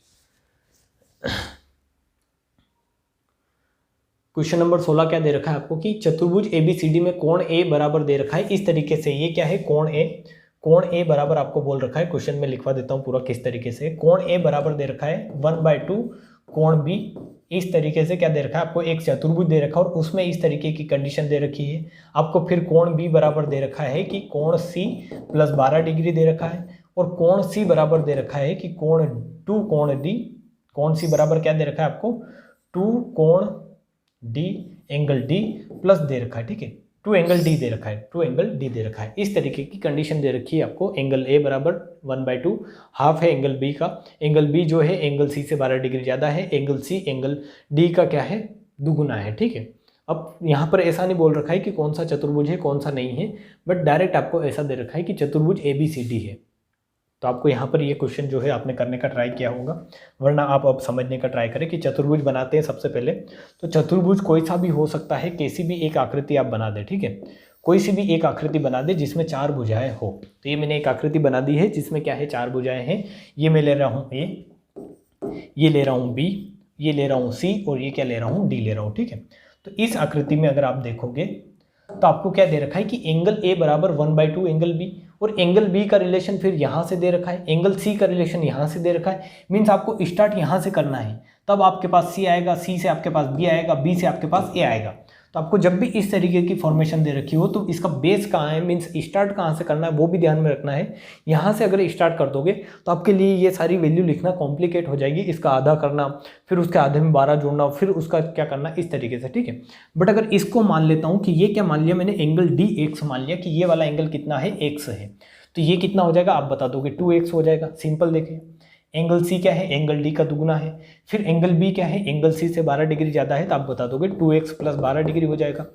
Speaker 1: Question number 16 क्या दे रखा है आपको कि चतुर्भुज ABCD में कोण A बराबर दे रखा है इस तरीके से। ये क्या है, कोण A बराबर आपको बोल रखा है। क्वेश्चन में लिखवा देता हूँ पूरा किस तरीके से। कोण A बराबर दे रखा है 1/2 कोण B। इस तरीके से क्या दे रखा है आपको, एक चतुर्भुज दे रखा है और उसमें इस तरीके की कंडीशन दे रखी है आपको। फिर कोण B बराबर दे रखा है कि कोण C प्लस 12 डिग्री दे रखा है, और कोण C बराबर दे रखा है कि कोण D। कोण C बराबर क्या दे रखा है आपको, 2 कोण D एंगल D प्लस दे रखा है। ठीक है, 2 एंगल D दे रखा है, 2 एंगल D दे रखा है। इस तरीके की कंडीशन दे रखी है आपको। एंगल A बराबर 1/2 हाफ है एंगल B का। एंगल B जो है एंगल C से 12 डिग्री ज़्यादा है। एंगल C एंगल D का क्या है, दुगुना है। ठीक है, अब यहाँ पर ऐसा नहीं बोल रखा है कि कौन सा चतुर्भुज है कौन सा नहीं है, बट डायरेक्ट आपको ऐसा दे रखा है कि चतुर्भुज ABCD है। तो आपको यहाँ पर ये क्वेश्चन जो है आपने करने का ट्राई किया होगा, वरना आप अब समझने का ट्राई करें कि चतुर्भुज बनाते हैं। सबसे पहले तो चतुर्भुज कोई सा भी हो सकता है, कैसी भी एक आकृति आप बना दें। ठीक है, कोई सी भी एक आकृति बना दे जिसमें 4 भुजाएं हो। तो ये मैंने एक आकृति बना दी है जिसमें क्या है 4 भुजाएं हैं। ये मैं ले रहा हूँ ए, ये ले रहा हूँ बी, ये ले रहा हूँ सी और ये क्या ले रहा हूँ डी ले रहा हूँ। ठीक है, तो इस आकृति में अगर आप देखोगे तो आपको क्या दे रखा है कि एंगल ए बराबर 1/2 एंगल बी, और एंगल बी का रिलेशन फिर यहाँ से दे रखा है, एंगल सी का रिलेशन यहाँ से दे रखा है। मीन्स आपको स्टार्ट यहाँ से करना है, तब आपके पास सी आएगा, सी से आपके पास बी आएगा, बी से आपके पास ए आएगा। तो आपको जब भी इस तरीके की फॉर्मेशन दे रखी हो तो इसका बेस कहाँ है, मीन्स स्टार्ट कहाँ से करना है वो भी ध्यान में रखना है। यहाँ से अगर स्टार्ट कर दोगे तो आपके लिए ये सारी वैल्यू लिखना कॉम्प्लिकेट हो जाएगी, इसका आधा करना, फिर उसके आधे में 12 जोड़ना, फिर उसका क्या करना इस तरीके से। ठीक है, बट अगर इसको मान लेता हूँ कि ये क्या मान लिया मैंने, एंगल डी एक्स मान लिया कि ये वाला एंगल कितना है एक्स है, तो ये कितना हो जाएगा आप बता दोगे 2x हो जाएगा। सिंपल देखिए, एंगल सी क्या है एंगल डी का दुगुना है, फिर एंगल बी क्या है एंगल सी से 12 डिग्री ज़्यादा है, तो आप बता दोगे 2x + 12 डिग्री हो जाएगा।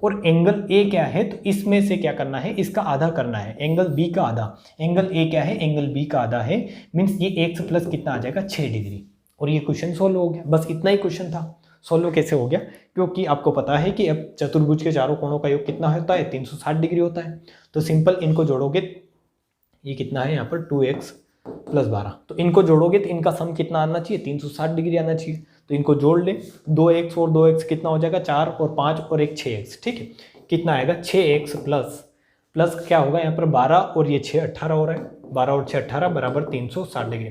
Speaker 1: और एंगल ए क्या है, तो इसमें से क्या करना है इसका आधा करना है, एंगल बी का आधा, एंगल ए क्या है एंगल बी का आधा है, मीन्स ये x प्लस कितना आ जाएगा 6 डिग्री। और ये क्वेश्चन सोल्व हो गया, बस इतना ही क्वेश्चन था। सोल्व कैसे हो गया, क्योंकि आपको पता है कि अब चतुर्भुज के चारों कोणों का योग कितना होता है 360 डिग्री होता है। तो सिंपल इनको जोड़ोगे, ये कितना है यहाँ पर 2x + 12, तो इनको जोड़ोगे तो इनका सम कितना आना चाहिए 360 डिग्री आना चाहिए। तो इनको जोड़ ले, 2x और 2x कितना हो जाएगा 4 और 5 और एक 6x। ठीक है, कितना आएगा 6x प्लस क्या होगा यहाँ पर 12 और ये 6 18 हो रहा है, 12 और 6 18 बराबर 360 डिग्री।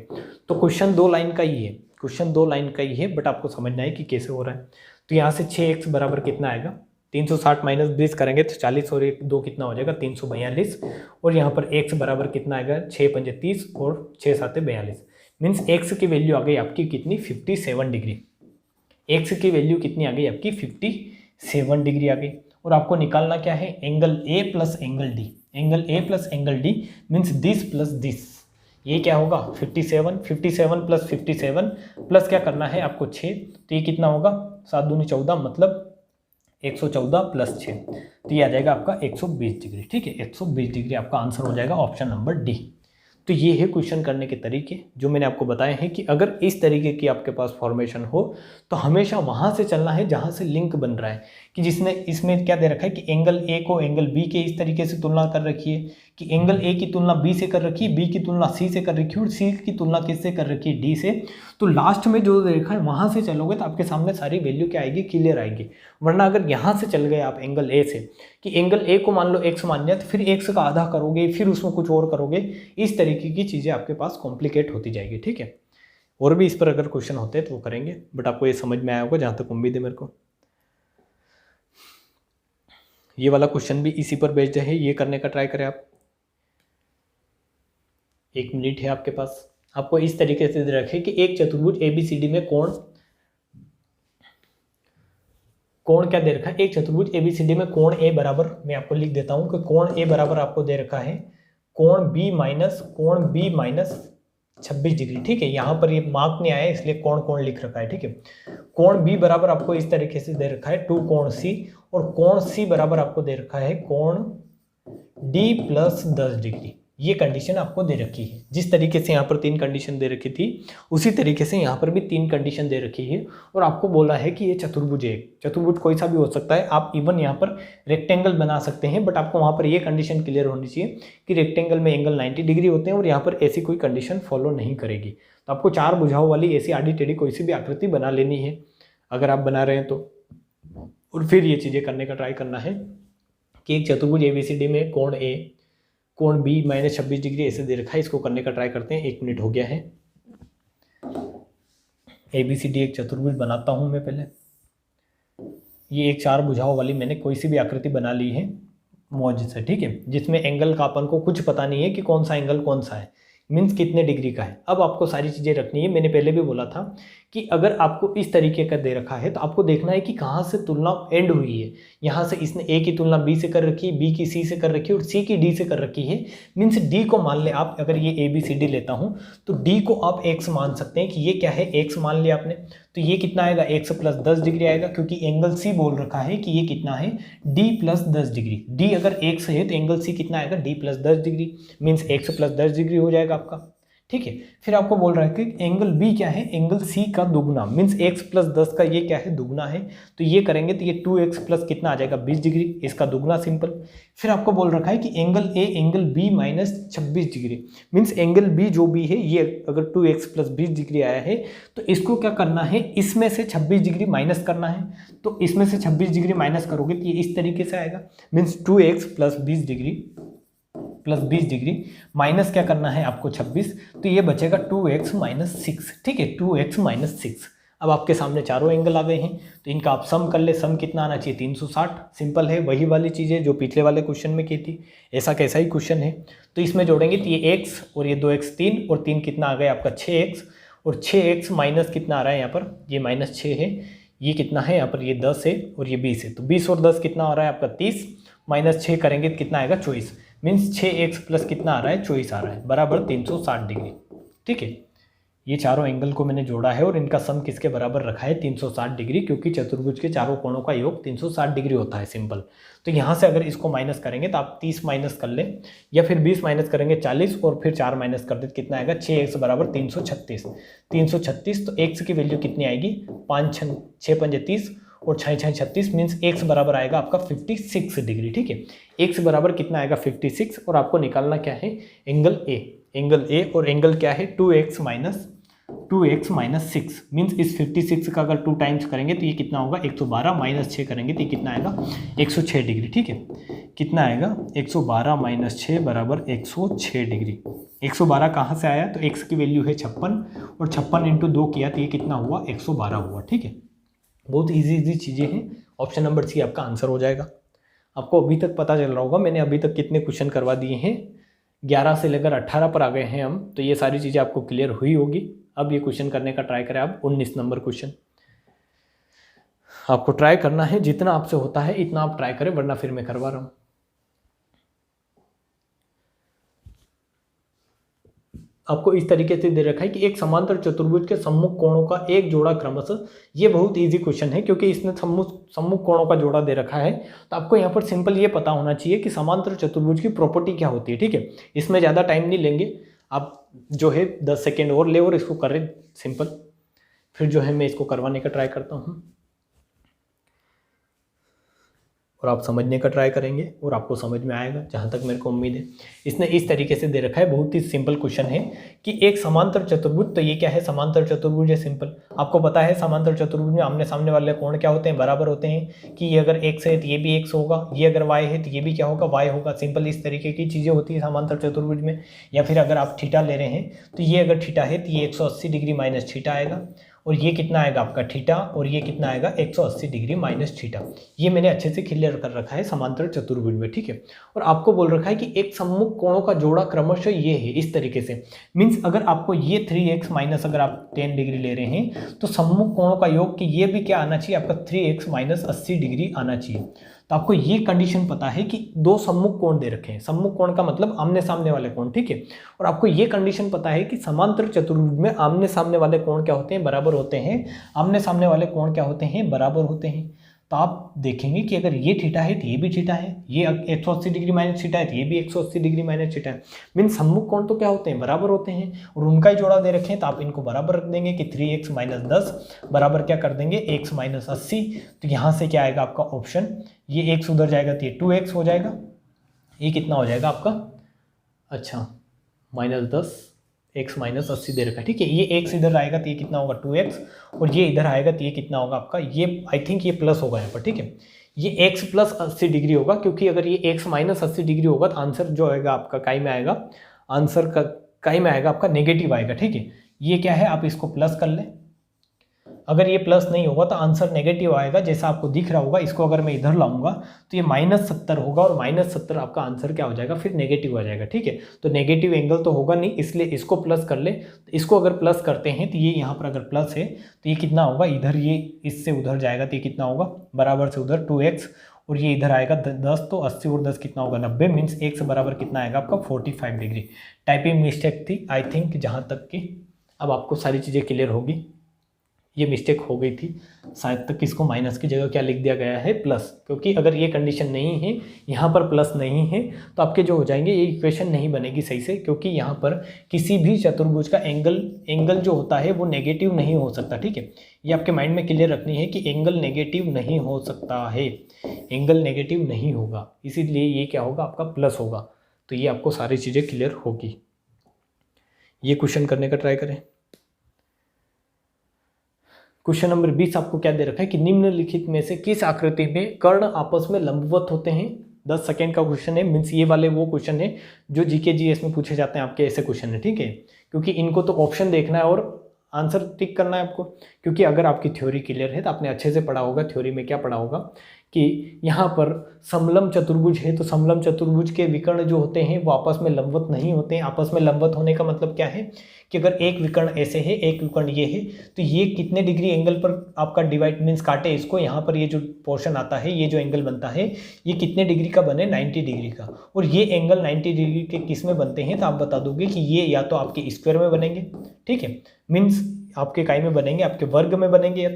Speaker 1: तो क्वेश्चन 2 लाइन का ही है, क्वेश्चन 2 लाइन का ही है, बट आपको समझना है कि कैसे हो रहा है। तो यहाँ से 6x बराबर कितना आएगा 360 माइनस 20 करेंगे तो 40 और 1 2 कितना हो जाएगा 342, और यहाँ पर x बराबर कितना आएगा 6 × 5 = 30 और 6 × 7 = 42। मीन्स x की वैल्यू आ गई आपकी कितनी 57 डिग्री। x की वैल्यू कितनी आ गई आपकी 57 डिग्री आ गई। और आपको निकालना क्या है angle a plus angle d, angle a plus angle d means this plus this, ये क्या होगा 57 प्लस 57 प्लस क्या करना है आपको 6, तो ये कितना होगा 7 दूनी 14 मतलब 114 + 6, तो ये आ जाएगा आपका 120 डिग्री। ठीक है, 120 डिग्री आपका आंसर हो जाएगा ऑप्शन नंबर डी। तो ये है क्वेश्चन करने के तरीके जो मैंने आपको बताए हैं कि अगर इस तरीके की आपके पास फॉर्मेशन हो तो हमेशा वहाँ से चलना है जहाँ से लिंक बन रहा है, कि जिसने इसमें क्या दे रखा है कि एंगल ए को एंगल बी के इस तरीके से तुलना कर रखी है, कि एंगल ए की तुलना बी से कर रखी है, बी की तुलना सी से कर रखी है और सी की तुलना किससे कर रखी है डी से। तो लास्ट में जो देखा है वहाँ से चलोगे तो आपके सामने सारी वैल्यू क्या आएगी क्लियर आएगी। वरना अगर यहाँ से चल गए आप एंगल ए से, कि एंगल ए को मान लो एक्स मान लिया, तो फिर एक्स का आधा करोगे, फिर उसमें कुछ और करोगे, इस तरीके की चीज़ें आपके पास कॉम्प्लिकेट होती जाएगी। ठीक है, और भी इस पर अगर क्वेश्चन होते हैं तो वो करेंगे, बट आपको ये समझ में आया होगा जहाँ तक उम्मीद है मेरे को। ये वाला क्वेश्चन भी इसी पर बेस्ड है, ये करने का ट्राई करें आप। 1 मिनट है आपके पास। आपको इस तरीके से रखें कि एक चतुर्भुज ABCD में कोण क्या दे रखा है, एक चतुर्भुज ABCD में कोण A बराबर, मैं आपको लिख देता हूं कि कोण A बराबर आपको दे रखा है कोण B माइनस 26 डिग्री। ठीक है, यहाँ पर ये मार्क नहीं आया इसलिए कोण लिख रखा है। ठीक है, कोण B बराबर आपको इस तरीके से दे रखा है 2 कोण C, और कोण C बराबर आपको दे रखा है कोण D + 10 डिग्री। ये कंडीशन आपको दे रखी है। जिस तरीके से यहाँ पर 3 कंडीशन दे रखी थी उसी तरीके से यहाँ पर भी 3 कंडीशन दे रखी है, और आपको बोला है कि ये चतुर्भुज है। चतुर्भुज कोई सा भी हो सकता है, आप इवन यहाँ पर रेक्टेंगल बना सकते हैं, बट आपको वहाँ पर ये कंडीशन क्लियर होनी चाहिए कि रेक्टेंगल में एंगल 90 डिग्री होते हैं और यहाँ पर ऐसी कोई कंडीशन फॉलो नहीं करेगी। तो आपको 4 भुजाओं वाली ऐसी आड़ी टेढ़ी कोई सी भी आकृति बना लेनी है अगर आप बना रहे हैं तो, और फिर ये चीज़ें करने का ट्राई करना है कि एक चतुर्भुज ABCD में कोण A कोण B माइनस 26 डिग्री ऐसे दे रखा है। इसको करने का ट्राई करते हैं। 1 मिनट हो गया है। ABCD एक चतुर्भुज बनाता हूं मैं पहले। ये एक 4 भुजाओं वाली मैंने कोई सी भी आकृति बना ली है मौज से। ठीक है, जिसमें एंगल का अपन को कुछ पता नहीं है कि कौन सा एंगल कौन सा है, मीन्स कितने डिग्री का है। अब आपको सारी चीज़ें रखनी है। मैंने पहले भी बोला था कि अगर आपको इस तरीके का दे रखा है तो आपको देखना है कि कहाँ से तुलना एंड हुई है। यहाँ से इसने A की तुलना B से कर रखी है, B की C से कर रखी है और C की D से कर रखी है। मीन्स D को मान ले आप, अगर ये ABCD लेता हूँ तो D को आप x मान सकते हैं कि ये क्या है, x मान लिया आपने। तो ये कितना आएगा, x + 10 डिग्री आएगा, क्योंकि एंगल C बोल रखा है कि ये कितना है D + 10 डिग्री। D अगर x है तो एंगल C कितना आएगा D + 10 degree, means x + 10 degree हो जाएगा आपका। ठीक है। फिर आपको बोल रहा है कि एंगल बी क्या है, एंगल सी का दुगना, मीन्स x प्लस 10 का ये क्या है, दुगना है। तो ये करेंगे तो ये 2x प्लस कितना आ जाएगा, 20 डिग्री, इसका दुगना सिंपल। फिर आपको बोल रखा है कि angle A angle B minus 26 degree, means angle B जो भी है ये अगर 2x प्लस 20 डिग्री आया है तो इसको क्या करना है, इसमें से 26 डिग्री माइनस करना है। तो इसमें से 26 डिग्री माइनस करोगे तो ये इस तरीके से आएगा, means 2x plus 20 degree minus क्या करना है आपको 26, तो ये बचेगा 2x माइनस 6, ठीक है, 2x माइनस 6। अब आपके सामने चारों एंगल आ गए हैं, तो इनका आप सम कर ले, सम कितना आना चाहिए 360, सिंपल है, वही वाली चीज़ें जो पिछले वाले क्वेश्चन में की थी, ऐसा कैसा ही क्वेश्चन है। तो इसमें जोड़ेंगे तो ये x और ये 2x 3 और 3 कितना आ गया आपका 6x, और 6x माइनस कितना आ रहा है यहाँ पर, ये माइनस 6 है, ये कितना है यहाँ पर, ये 10 है और ये 20 है, तो 20 और 10 कितना आ रहा है आपका 30, माइनस 6 करेंगे तो कितना आएगा 24, मीन्स 6x प्लस कितना आ रहा है 24 आ रहा है, बराबर 360 डिग्री, ठीक है। ये चारों एंगल को मैंने जोड़ा है और इनका सम किसके बराबर रखा है 360 डिग्री, क्योंकि चतुर्भुज के चारों कोणों का योग 360 डिग्री होता है, सिंपल। तो यहाँ से अगर इसको माइनस करेंगे तो आप 30 माइनस कर लें या फिर 20 माइनस करेंगे 40 और फिर 4 माइनस कर दे तो कितना आएगा 6x बराबर 336, तो x की वैल्यू कितनी आएगी 5 6 पंजे 30 और 6 6 36, मीन्स x बराबर आएगा आपका 56 डिग्री, ठीक है। x बराबर कितना आएगा 56 और आपको निकालना क्या है एंगल a और एंगल क्या है 2x माइनस 6, मीन्स इस 56 का अगर 2 टाइम्स करेंगे तो ये कितना होगा 112, माइनस 6 करेंगे तो ये कितना आएगा 106 डिग्री, ठीक है। कितना आएगा 112 माइनस 6 बराबर 106 डिग्री। 112 कहाँ से आया, तो x की वैल्यू है 56 और 56 इंटू 2 किया तो ये कितना हुआ 112 हुआ, ठीक है। बहुत इजी चीज़ें हैं, ऑप्शन नंबर सी आपका आंसर हो जाएगा। आपको अभी तक पता चल रहा होगा मैंने अभी तक कितने क्वेश्चन करवा दिए हैं, 11 से लेकर 18 पर आ गए हैं हम, तो ये सारी चीज़ें आपको क्लियर हुई होगी। अब ये क्वेश्चन करने का ट्राई करें आप, 19 नंबर क्वेश्चन आपको ट्राई करना है, जितना आपसे होता है इतना आप ट्राई करें, वरना फिर मैं करवा रहा हूँ। आपको इस तरीके से दे रखा है कि एक समांतर चतुर्भुज के सम्मुख कोणों का एक जोड़ा क्रमशः, ये बहुत इजी क्वेश्चन है क्योंकि इसने सम्मुख कोणों का जोड़ा दे रखा है। तो आपको यहाँ पर सिंपल ये पता होना चाहिए कि समांतर चतुर्भुज की प्रॉपर्टी क्या होती है, ठीक है। इसमें ज़्यादा टाइम नहीं लेंगे, आप जो है 10 सेकेंड और ले और इसको करें सिंपल, फिर जो है मैं इसको करवाने का ट्राई करता हूँ और आप समझने का ट्राई करेंगे और आपको समझ में आएगा, जहाँ तक मेरे को उम्मीद है। इसने इस तरीके से दे रखा है, बहुत ही सिंपल क्वेश्चन है कि एक समांतर चतुर्भुज, तो ये क्या है समांतर चतुर्भुज है, सिंपल। आपको पता है समांतर चतुर्भुज में आमने सामने वाले कोण क्या होते हैं, बराबर होते हैं, कि ये अगर x है तो ये भी x होगा, ये अगर y है तो ये भी क्या होगा y होगा, सिंपल इस तरीके की चीज़ें होती है समांतर चतुर्भुज में। या फिर अगर आप थीटा ले रहे हैं तो ये अगर थीटा है तो ये 180 डिग्री माइनस थीटा आएगा, और ये कितना आएगा आपका थीटा, और ये कितना आएगा 180 डिग्री माइनस थीटा। ये मैंने अच्छे से क्लियर कर रखा है समांतर चतुर्भुज में, ठीक है। और आपको बोल रखा है कि एक सम्मुख कोणों का जोड़ा क्रमशः ये है, इस तरीके से, मीन्स अगर आपको ये 3x माइनस अगर आप 10 डिग्री ले रहे हैं तो सम्मुख कोणों का योग कि ये भी क्या आना चाहिए आपका 3x माइनस 80 डिग्री आना चाहिए। तो आपको ये कंडीशन पता है कि दो सम्मुख कोण दे रखे हैं, सम्मुख कोण का मतलब आमने सामने वाले कोण, ठीक है। और आपको ये कंडीशन पता है कि समांतर चतुर्भुज में आमने सामने वाले कोण क्या होते हैं, बराबर होते हैं, आमने सामने वाले कोण क्या होते हैं, बराबर होते हैं। तो आप देखेंगे कि अगर ये थीटा है तो ये भी थीटा है, ये 180 डिग्री माइनस थीटा है तो ये भी 180 डिग्री माइनस थीटा है, मीन सम्मुख कोण तो क्या होते हैं, बराबर होते हैं, और उनका ही जोड़ा दे रखे हैं। तो आप इनको बराबर रख देंगे कि 3x माइनस 10 बराबर क्या कर देंगे x माइनस 80। तो यहाँ से क्या आएगा आपका ऑप्शन, ये x उधर जाएगा तो ये 2x हो जाएगा, ये कितना हो जाएगा आपका, अच्छा माइनस 10 x माइनस 80 दे रखा है, ठीक है। ये x इधर आएगा तो ये कितना होगा 2x, और ये इधर आएगा तो ये कितना होगा आपका, ये आई थिंक ये प्लस होगा यहाँ पर, ठीक है। ये x प्लस 80 डिग्री होगा, क्योंकि अगर ये x माइनस 80 डिग्री होगा तो आंसर जो आएगा आपका काई में आएगा, आंसर का काई में आएगा आपका नेगेटिव आएगा, ठीक है। ये क्या है, आप इसको प्लस कर लें, अगर ये प्लस नहीं होगा तो आंसर नेगेटिव आएगा, जैसा आपको दिख रहा होगा। इसको अगर मैं इधर लाऊंगा तो ये माइनस 70 होगा, और माइनस 70 आपका आंसर क्या हो जाएगा, फिर नेगेटिव आ जाएगा, ठीक है। तो नेगेटिव एंगल तो होगा नहीं, इसलिए इसको प्लस कर ले। तो इसको अगर प्लस करते हैं तो ये यहाँ पर अगर प्लस है तो ये कितना होगा, इधर ये इससे उधर जाएगा तो ये कितना होगा, बराबर से उधर 2x, और ये इधर आएगा 10, तो 80 और 10 कितना होगा 90, मीन्स x बराबर कितना आएगा आपका 45 डिग्री। टाइपिंग मिस्टेक थी आई थिंक, जहाँ तक कि अब आपको सारी चीज़ें क्लियर होगी। ये मिस्टेक हो गई थी, शायद तक इसको माइनस की जगह क्या लिख दिया गया है प्लस, क्योंकि अगर ये कंडीशन नहीं है, यहाँ पर प्लस नहीं है, तो आपके जो हो जाएंगे ये इक्वेशन नहीं बनेगी सही से, क्योंकि यहाँ पर किसी भी चतुर्भुज का एंगल जो होता है वो नेगेटिव नहीं हो सकता। ठीक है, ये आपके माइंड में क्लियर रखनी है कि एंगल नेगेटिव नहीं हो सकता है, एंगल नेगेटिव नहीं होगा, इसीलिए ये क्या होगा आपका प्लस होगा। तो ये आपको सारी चीज़ें क्लियर होगी। ये क्वेश्चन करने का ट्राई करें। क्वेश्चन नंबर 20 आपको क्या दे रखा है कि निम्नलिखित में से किस आकृति में कर्ण आपस में लंबवत होते हैं। 10 सेकेंड का क्वेश्चन है, मीन्स ये वाले वो क्वेश्चन है जो जीके जीएस में पूछे जाते हैं आपके, ऐसे क्वेश्चन है। ठीक है, क्योंकि इनको तो ऑप्शन देखना है और आंसर टिक करना है आपको, क्योंकि अगर आपकी थ्योरी क्लियर है तो आपने अच्छे से पढ़ा होगा। थ्योरी में क्या पढ़ा होगा कि यहाँ पर समलंब चतुर्भुज है, तो समलंब चतुर्भुज के विकर्ण जो होते हैं वो आपस में लंबवत नहीं होते हैं। आपस में लंबवत होने का मतलब क्या है कि अगर एक विकर्ण ऐसे है, एक विकर्ण ये है, तो ये कितने डिग्री एंगल पर आपका डिवाइड मीन्स काटे इसको, यहाँ पर ये जो पोर्शन आता है, ये जो एंगल बनता है ये कितने डिग्री का बने, 90 डिग्री का। और ये एंगल 90 डिग्री के किस में बनते हैं, तो आप बता दोगे कि ये या तो आपके स्क्वायर में बनेंगे, ठीक है, मीन्स आपके काय में बनेंगे, आपके वर्ग में बनेंगे,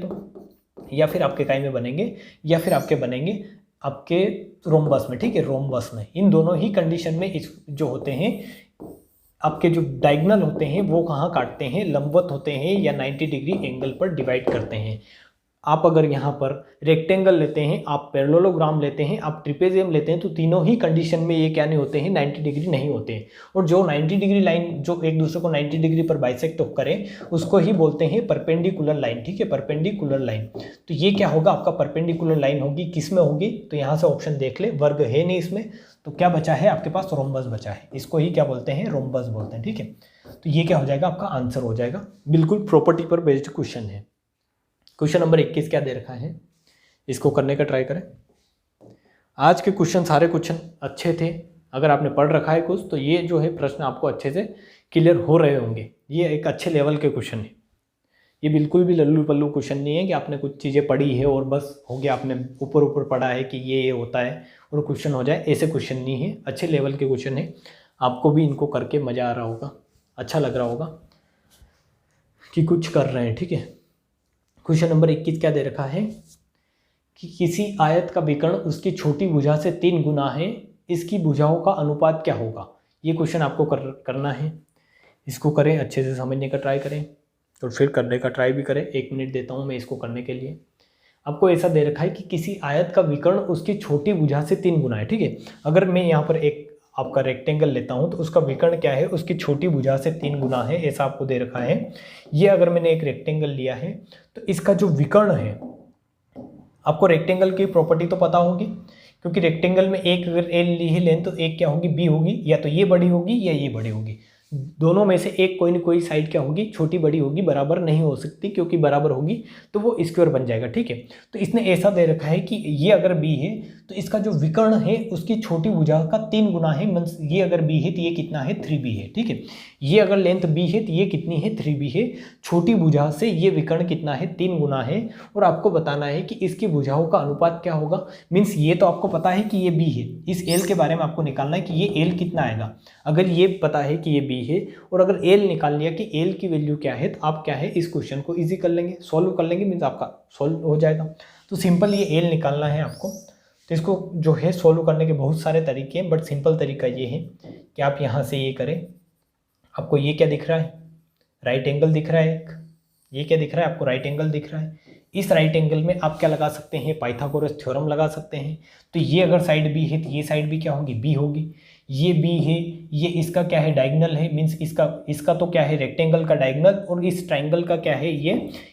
Speaker 1: या फिर आपके काय में बनेंगे, या फिर आपके बनेंगे आपके रोम्बस में। ठीक है, रोम्बस में। इन दोनों ही कंडीशन में इस जो होते हैं आपके जो डायगोनल होते हैं वो कहाँ काटते हैं, लंबवत होते हैं या 90 डिग्री एंगल पर डिवाइड करते हैं। आप अगर यहाँ पर रेक्टेंगल लेते हैं, आप पैरेललोग्राम लेते हैं, आप ट्रिपेजियम लेते हैं, तो तीनों ही कंडीशन में ये क्या नहीं होते हैं, 90 डिग्री नहीं होते हैं। और जो 90 डिग्री लाइन जो एक दूसरे को 90 डिग्री पर बाइसेक्ट करें उसको ही बोलते हैं परपेंडिकुलर लाइन। ठीक है, परपेंडिकुलर लाइन। तो ये क्या होगा आपका परपेंडिकुलर लाइन होगी, किस में होगी, तो यहाँ से ऑप्शन देख ले, वर्ग है नहीं इसमें, तो क्या बचा है आपके पास, रोम्बस बचा है, इसको ही क्या बोलते हैं, रोम्बस बोलते हैं। ठीक है, तो ये क्या हो जाएगा आपका आंसर हो जाएगा, बिल्कुल प्रॉपर्टी पर बेस्ड क्वेश्चन है। क्वेश्चन नंबर 21 क्या दे रखा है, इसको करने का ट्राई करें। आज के क्वेश्चन सारे क्वेश्चन अच्छे थे, अगर आपने पढ़ रखा है कुछ तो ये जो है प्रश्न आपको अच्छे से क्लियर हो रहे होंगे। ये एक अच्छे लेवल के क्वेश्चन है, ये बिल्कुल भी लल्लू पल्लू क्वेश्चन नहीं है कि आपने कुछ चीज़ें पढ़ी है और बस हो गया, आपने ऊपर ऊपर पढ़ा है कि ये होता है और क्वेश्चन हो जाए, ऐसे क्वेश्चन नहीं है, अच्छे लेवल के क्वेश्चन है। आपको भी इनको करके मज़ा आ रहा होगा, अच्छा लग रहा होगा कि कुछ कर रहे हैं। ठीक है, क्वेश्चन नंबर 21 क्या दे रखा है कि किसी आयत का विकर्ण उसकी छोटी भुजा से 3 गुना है, इसकी भुजाओं का अनुपात क्या होगा। ये क्वेश्चन आपको करना है, इसको करें, अच्छे से समझने का ट्राई करें और फिर करने का ट्राई भी करें। 1 मिनट देता हूँ मैं इसको करने के लिए। आपको ऐसा दे रखा है कि किसी आयत का विकर्ण उसकी छोटी भुजा से 3 गुना है। ठीक है, अगर मैं यहाँ पर एक आपका रेक्टेंगल लेता हूँ तो उसका विकर्ण क्या है, उसकी छोटी भुजा से 3 गुना है, ऐसा आपको दे रखा है। ये अगर मैंने एक रेक्टेंगल लिया है तो इसका जो विकर्ण है, आपको रेक्टेंगल की प्रॉपर्टी तो पता होगी, क्योंकि रेक्टेंगल में एक अगर एल ली है लेंथ तो एक क्या होगी, बी होगी, या तो ये बड़ी होगी या ये बड़ी होगी, दोनों में से एक कोई ना कोई साइड क्या होगी, छोटी बड़ी होगी, बराबर नहीं हो सकती, क्योंकि बराबर होगी तो वो स्क्वायर बन जाएगा। ठीक है, तो इसने ऐसा दे रखा है कि ये अगर बी है तो इसका जो विकर्ण है उसकी छोटी भुजा का 3 गुना है, मीन्स ये अगर बी है तो ये कितना है, 3b है। ठीक है, ये अगर लेंथ बी है तो ये कितनी है, 3b है। छोटी भुजा से ये विकर्ण कितना है, 3 गुना है। और आपको बताना है कि इसकी भुजाओं का अनुपात क्या होगा, मीन्स ये तो आपको पता है कि ये बी है, इस एल के बारे में आपको निकालना है कि ये एल कितना आएगा। अगर ये पता है कि ये बी है और अगर एल निकाल लिया कि एल की वैल्यू क्या है, तो आप क्या है इस क्वेश्चन को इजी कर लेंगे, सॉल्व कर लेंगे, मीन्स आपका सॉल्व हो जाएगा। तो सिंपल ये एल निकालना है आपको, तो इसको जो है सॉल्व करने के बहुत सारे तरीके हैं, बट सिंपल तरीका ये है कि आप यहाँ से ये करें। आपको ये क्या दिख रहा है, राइट एंगल दिख रहा है एक, ये क्या दिख रहा है आपको, राइट एंगल दिख रहा है। इस राइट एंगल में आप क्या लगा सकते हैं, पाइथागोरस थ्योरम लगा सकते हैं। तो ये अगर साइड बी है तो ये साइड भी क्या होगी, बी होगी। ये बी है, ये इसका क्या है, डायगोनल है, मीन्स इसका तो क्या है, रेक्टेंगल का डायगोनल, और इस ट्राइंगल का क्या है,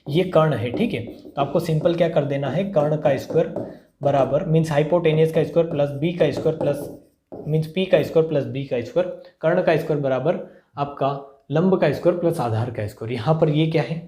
Speaker 1: ये कर्ण है। ठीक है, तो आपको सिंपल क्या कर देना है, कर्ण का स्क्वायर बराबर मीन्स हाइपोटेनियस का स्क्वायर प्लस बी का स्क्वायर प्लस मीन्स पी का स्क्वायर प्लस बी का स्क्वायर, कर्ण का स्क्वायर बराबर आपका लंब का स्क्वायर प्लस आधार का स्क्वायर। यहाँ पर ये क्या है,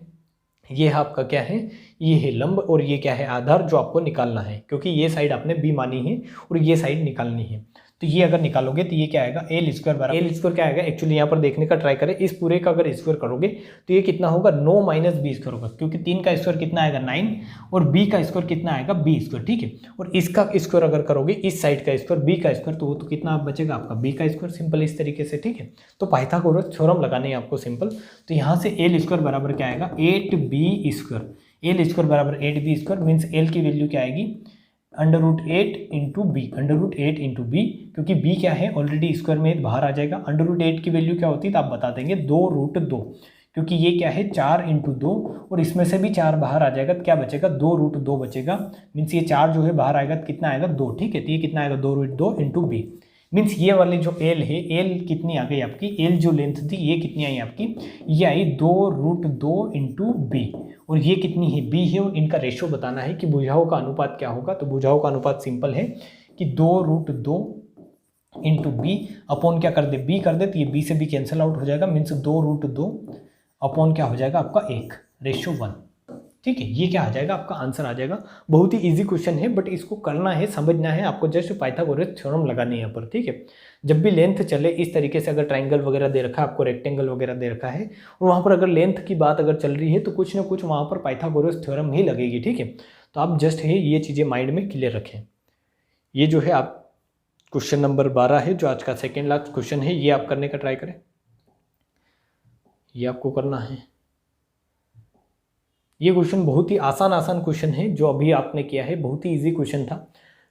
Speaker 1: ये आपका क्या है, ये है लंब और ये क्या है, आधार, जो आपको निकालना है, क्योंकि ये साइड आपने बी मानी है और ये साइड निकालनी है। तो ये अगर निकालोगे तो ये क्या आएगा, एल स्क्वायर बराबर, एल स्क्वायर क्या आएगा, एक्चुअली यहाँ पर देखने का ट्राई करें, इस पूरे का अगर स्क्वायर करोगे तो ये कितना होगा, 9 माइनस बी स्क्वायर होगा, क्योंकि 3 का स्क्वायर कितना आएगा, 9, और बी का स्क्वायर कितना आएगा, बी स्क्वायर। ठीक है, और इसका स्क्वायर अगर करोगे, इस साइड का स्क्वायर बी का स्क्वायर, तो वो तो कितना बचेगा आपका, बी का स्क्वायर, सिंपल इस तरीके से। ठीक है, तो पाइथागोरस थ्योरम लगाने हैं आपको सिंपल। तो यहाँ से एल स्क्वायर बराबर क्या आएगा, 8b स्क्वायर, एल स्क्वायर बराबर 8b² मीन्स एल की वैल्यू क्या आएगी √8 इंटू बी, √8 इंटू बी, क्योंकि बी क्या है ऑलरेडी स्क्वायर में बाहर आ जाएगा। √8 की वैल्यू क्या होती है तो आप बता देंगे 2√2, क्योंकि ये क्या है 4 इंटू 2 और इसमें से भी 4 बाहर आ जाएगा तो क्या बचेगा 2√2 बचेगा। मीन्स ये 4 जो है बाहर आएगा तो कितना आएगा 2, ठीक है। तो ये कितना आएगा 2√2 इंटू बी। मीन्स ये वाली जो एल है, एल कितनी आ गई आपकी, एल जो लेंथ थी ये कितनी आई आपकी, ये आई 2√2 इंटू बी, और ये कितनी है बी है, और इनका रेशो बताना है कि भुजाओं का अनुपात क्या होगा। तो भुजाओं का अनुपात सिंपल है कि 2√2 इंटू बी अपॉन क्या कर दे बी कर दे, तो ये बी से बी कैंसिल आउट हो जाएगा। मीन्स 2√2 अपॉन क्या हो जाएगा आपका 1:1, ठीक है। ये क्या आ जाएगा आपका आंसर आ जाएगा। बहुत ही इजी क्वेश्चन है, बट इसको करना है, समझना है आपको, जस्ट पाइथागोरस थ्योरम लगानी है यहाँ पर, ठीक है। जब भी लेंथ चले इस तरीके से, अगर ट्राइंगल वगैरह दे रखा है आपको, रेक्टेंगल वगैरह दे रखा है, और वहाँ पर अगर लेंथ की बात अगर चल रही है तो कुछ ना कुछ वहाँ पर पाइथागोरस थ्योरम ही लगेगी, ठीक है। तो आप जस्ट है ये चीज़ें माइंड में क्लियर रखें। ये जो है आप क्वेश्चन नंबर 12 है, जो आज का सेकेंड लास्ट क्वेश्चन है, ये आप करने का ट्राई करें। ये आपको करना है। ये क्वेश्चन बहुत ही आसान क्वेश्चन है जो अभी आपने किया है, बहुत ही इजी क्वेश्चन था,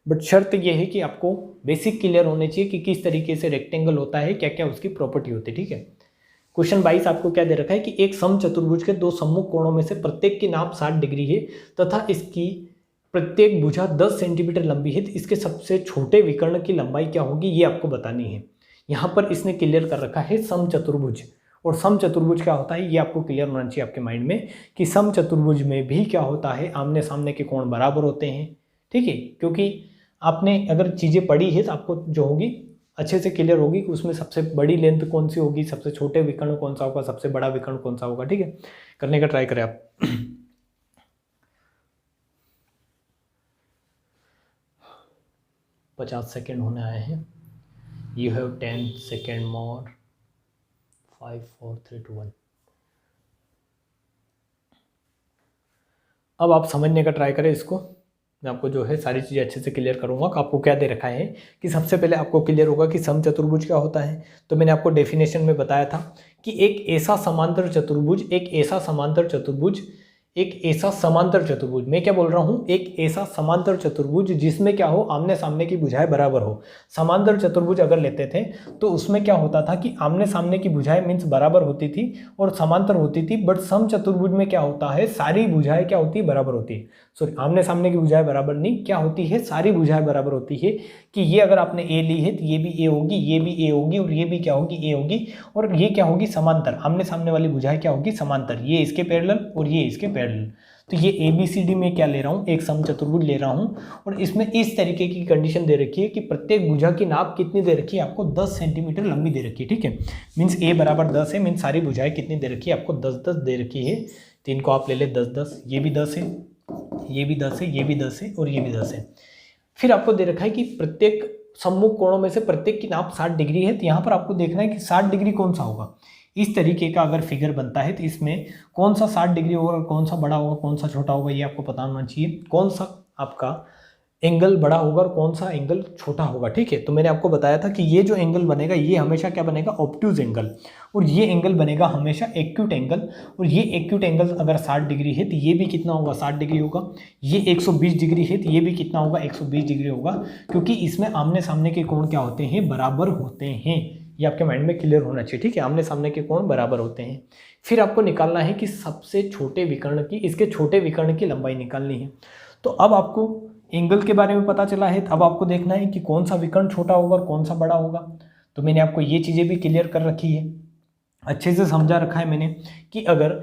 Speaker 1: बट शर्त ये है कि आपको बेसिक क्लियर होने चाहिए कि किस तरीके से रेक्टेंगल होता है, क्या क्या उसकी प्रॉपर्टी होती है, ठीक है। क्वेश्चन 22 आपको क्या दे रखा है कि एक समचतुर्भुज के दो सम्मुख कोणों में से प्रत्येक की नाप 60 डिग्री है तथा इसकी प्रत्येक भुजा 10 सेंटीमीटर लंबी है, तो इसके सबसे छोटे विकर्ण की लंबाई क्या होगी ये आपको बतानी है। यहाँ पर इसने क्लियर कर रखा है समचतुर्भुज, और समचतुर्भुज क्या होता है ये आपको क्लियर होना चाहिए आपके माइंड में कि समचतुर्भुज में भी क्या होता है, आमने सामने के कोण बराबर होते हैं, ठीक है। क्योंकि आपने अगर चीज़ें पढ़ी है तो आपको जो होगी अच्छे से क्लियर होगी कि उसमें सबसे बड़ी लेंथ कौन सी होगी, सबसे छोटे विकर्ण कौन सा होगा, सबसे बड़ा विकर्ण कौन सा होगा, ठीक है। करने का ट्राई करें आप। 50 सेकेंड होने आए हैं। यू हैव 10 सेकेंड मोर। 5 4 3 2 1। अब आप समझने का ट्राई करें इसको। मैं आपको जो है सारी चीज़ें अच्छे से क्लियर करूंगा कि आपको क्या दे रखा है। कि सबसे पहले आपको क्लियर होगा कि समचतुर्भुज क्या होता है। तो मैंने आपको डेफिनेशन में बताया था कि एक ऐसा समांतर चतुर्भुज, मैं क्या बोल रहा हूँ, एक ऐसा समांतर चतुर्भुज जिसमें क्या हो, आमने सामने की भुजाएं बराबर हो। समांतर चतुर्भुज अगर लेते थे तो उसमें क्या होता था कि आमने सामने की भुजाएं मीन्स बराबर होती थी और समांतर होती थी, बट समचतुर्भुज में क्या होता है, सारी भुजाएं क्या होती है, बराबर होती है। सॉरी, आमने सामने की भुजाएं बराबर नहीं, क्या होती है, सारी भुजाएं बराबर होती है। कि ये अगर आपने ए ली है तो ये भी ए होगी, ये भी ए होगी, और ये भी क्या होगी, ए होगी, और ये क्या होगी, समांतर। आमने सामने वाली भुजाएं क्या होगी, समांतर। ये इसके पैरेलल और ये इसके पैरेलल। तो ये ABCD में क्या ले रहा हूँ, एक समचतुर्भुज ले रहा हूँ, और इसमें इस तरीके की कंडीशन दे रखी है कि प्रत्येक भुजा की नाप कितनी दे रखी है आपको, 10 सेंटीमीटर लंबी दे रखी है, ठीक है। मीन्स A बराबर 10 है, मीन्स सारी भुजाएं कितनी दे रखी है आपको, 10-10 दे रखी है। तो इनको आप ले ले 10-10, ये भी 10 है, ये भी 10 है, ये भी 10 है, और ये भी 10 है। फिर आपको दे रखा है कि प्रत्येक सम्मुख कोणों में से प्रत्येक की नाप 60 डिग्री है। तो यहाँ पर आपको देखना है कि 60 डिग्री कौन सा होगा। इस तरीके का अगर फिगर बनता है तो इसमें कौन सा 60 डिग्री होगा, कौन सा बड़ा होगा, कौन सा छोटा होगा, ये आपको पता होना चाहिए। कौन सा आपका एंगल बड़ा होगा और कौन सा एंगल छोटा होगा, ठीक है। तो मैंने आपको बताया था कि ये जो एंगल बनेगा ये हमेशा क्या बनेगा, ऑब्ट्यूज एंगल, और ये एंगल बनेगा हमेशा एक्यूट एंगल। और ये एक्यूट एंगल अगर 60 डिग्री है तो ये भी कितना होगा, 60 डिग्री होगा। ये 120 डिग्री है तो ये भी कितना होगा, 120 डिग्री होगा, क्योंकि इसमें आमने सामने के कोण क्या होते हैं, बराबर होते हैं। ये आपके माइंड में क्लियर होना चाहिए, ठीक है। आमने सामने के कोण बराबर होते हैं। फिर आपको निकालना है कि सबसे छोटे विकर्ण की, इसके छोटे विकर्ण की लंबाई निकालनी है। तो अब आपको एंगल के बारे में पता चला है, तो अब आपको देखना है कि कौन सा विकर्ण छोटा होगा और कौन सा बड़ा होगा। तो मैंने आपको ये चीज़ें भी क्लियर कर रखी है, अच्छे से समझा रखा है मैंने कि अगर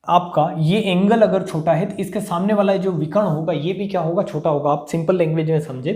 Speaker 1: आपका ये एंगल अगर छोटा है तो इसके सामने वाला जो विकर्ण होगा ये भी क्या होगा, छोटा होगा। आप सिंपल लैंग्वेज में समझे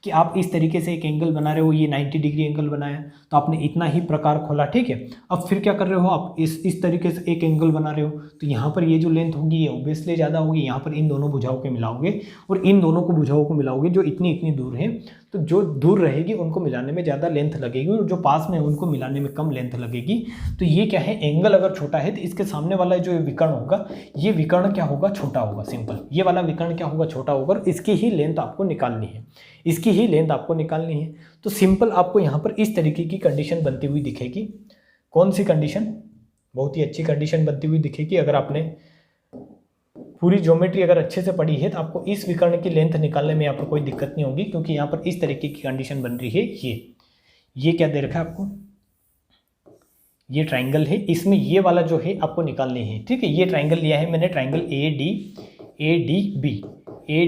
Speaker 1: कि आप इस तरीके से एक एंगल बना रहे हो, ये 90 डिग्री एंगल बनाया तो आपने इतना ही प्रकार खोला, ठीक है। अब फिर क्या कर रहे हो आप, इस तरीके से एक एंगल बना रहे हो, तो यहाँ पर ये जो लेंथ होगी ये ऑब्वियसली ज़्यादा होगी। यहाँ पर इन दोनों भुजाओं को मिलाओगे और इन दोनों को भुजाओं को मिलाओगे जो इतनी दूर है, तो जो दूर रहेगी उनको मिलाने में ज़्यादा लेंथ लगेगी और जो पास में उनको मिलाने में कम लेंथ लगेगी। तो ये क्या है, एंगल अगर छोटा है तो इसके सामने वाला जो विकर्ण होगा ये विकर्ण क्या होगा, छोटा होगा। सिंपल, ये वाला विकर्ण क्या होगा, छोटा होगा, और इसकी ही लेंथ आपको निकालनी है, इसकी ही लेंथ आपको निकालनी है। तो सिंपल आपको यहाँ पर इस तरीके की कंडीशन बनती हुई दिखेगी। कौन सी कंडीशन, बहुत ही अच्छी कंडीशन बनती हुई दिखेगी। अगर आपने पूरी ज्योमेट्री अगर अच्छे से पढ़ी है तो आपको इस विकर्ण की लेंथ निकालने में यहाँ पर कोई दिक्कत नहीं होगी, क्योंकि यहाँ पर इस तरीके की कंडीशन बन रही है। ये क्या दे रखा है आपको, ये ट्राइंगल है, इसमें ये वाला जो है आपको निकालने है, ठीक है। ये ट्राइंगल लिया है मैंने, ट्राइंगल ए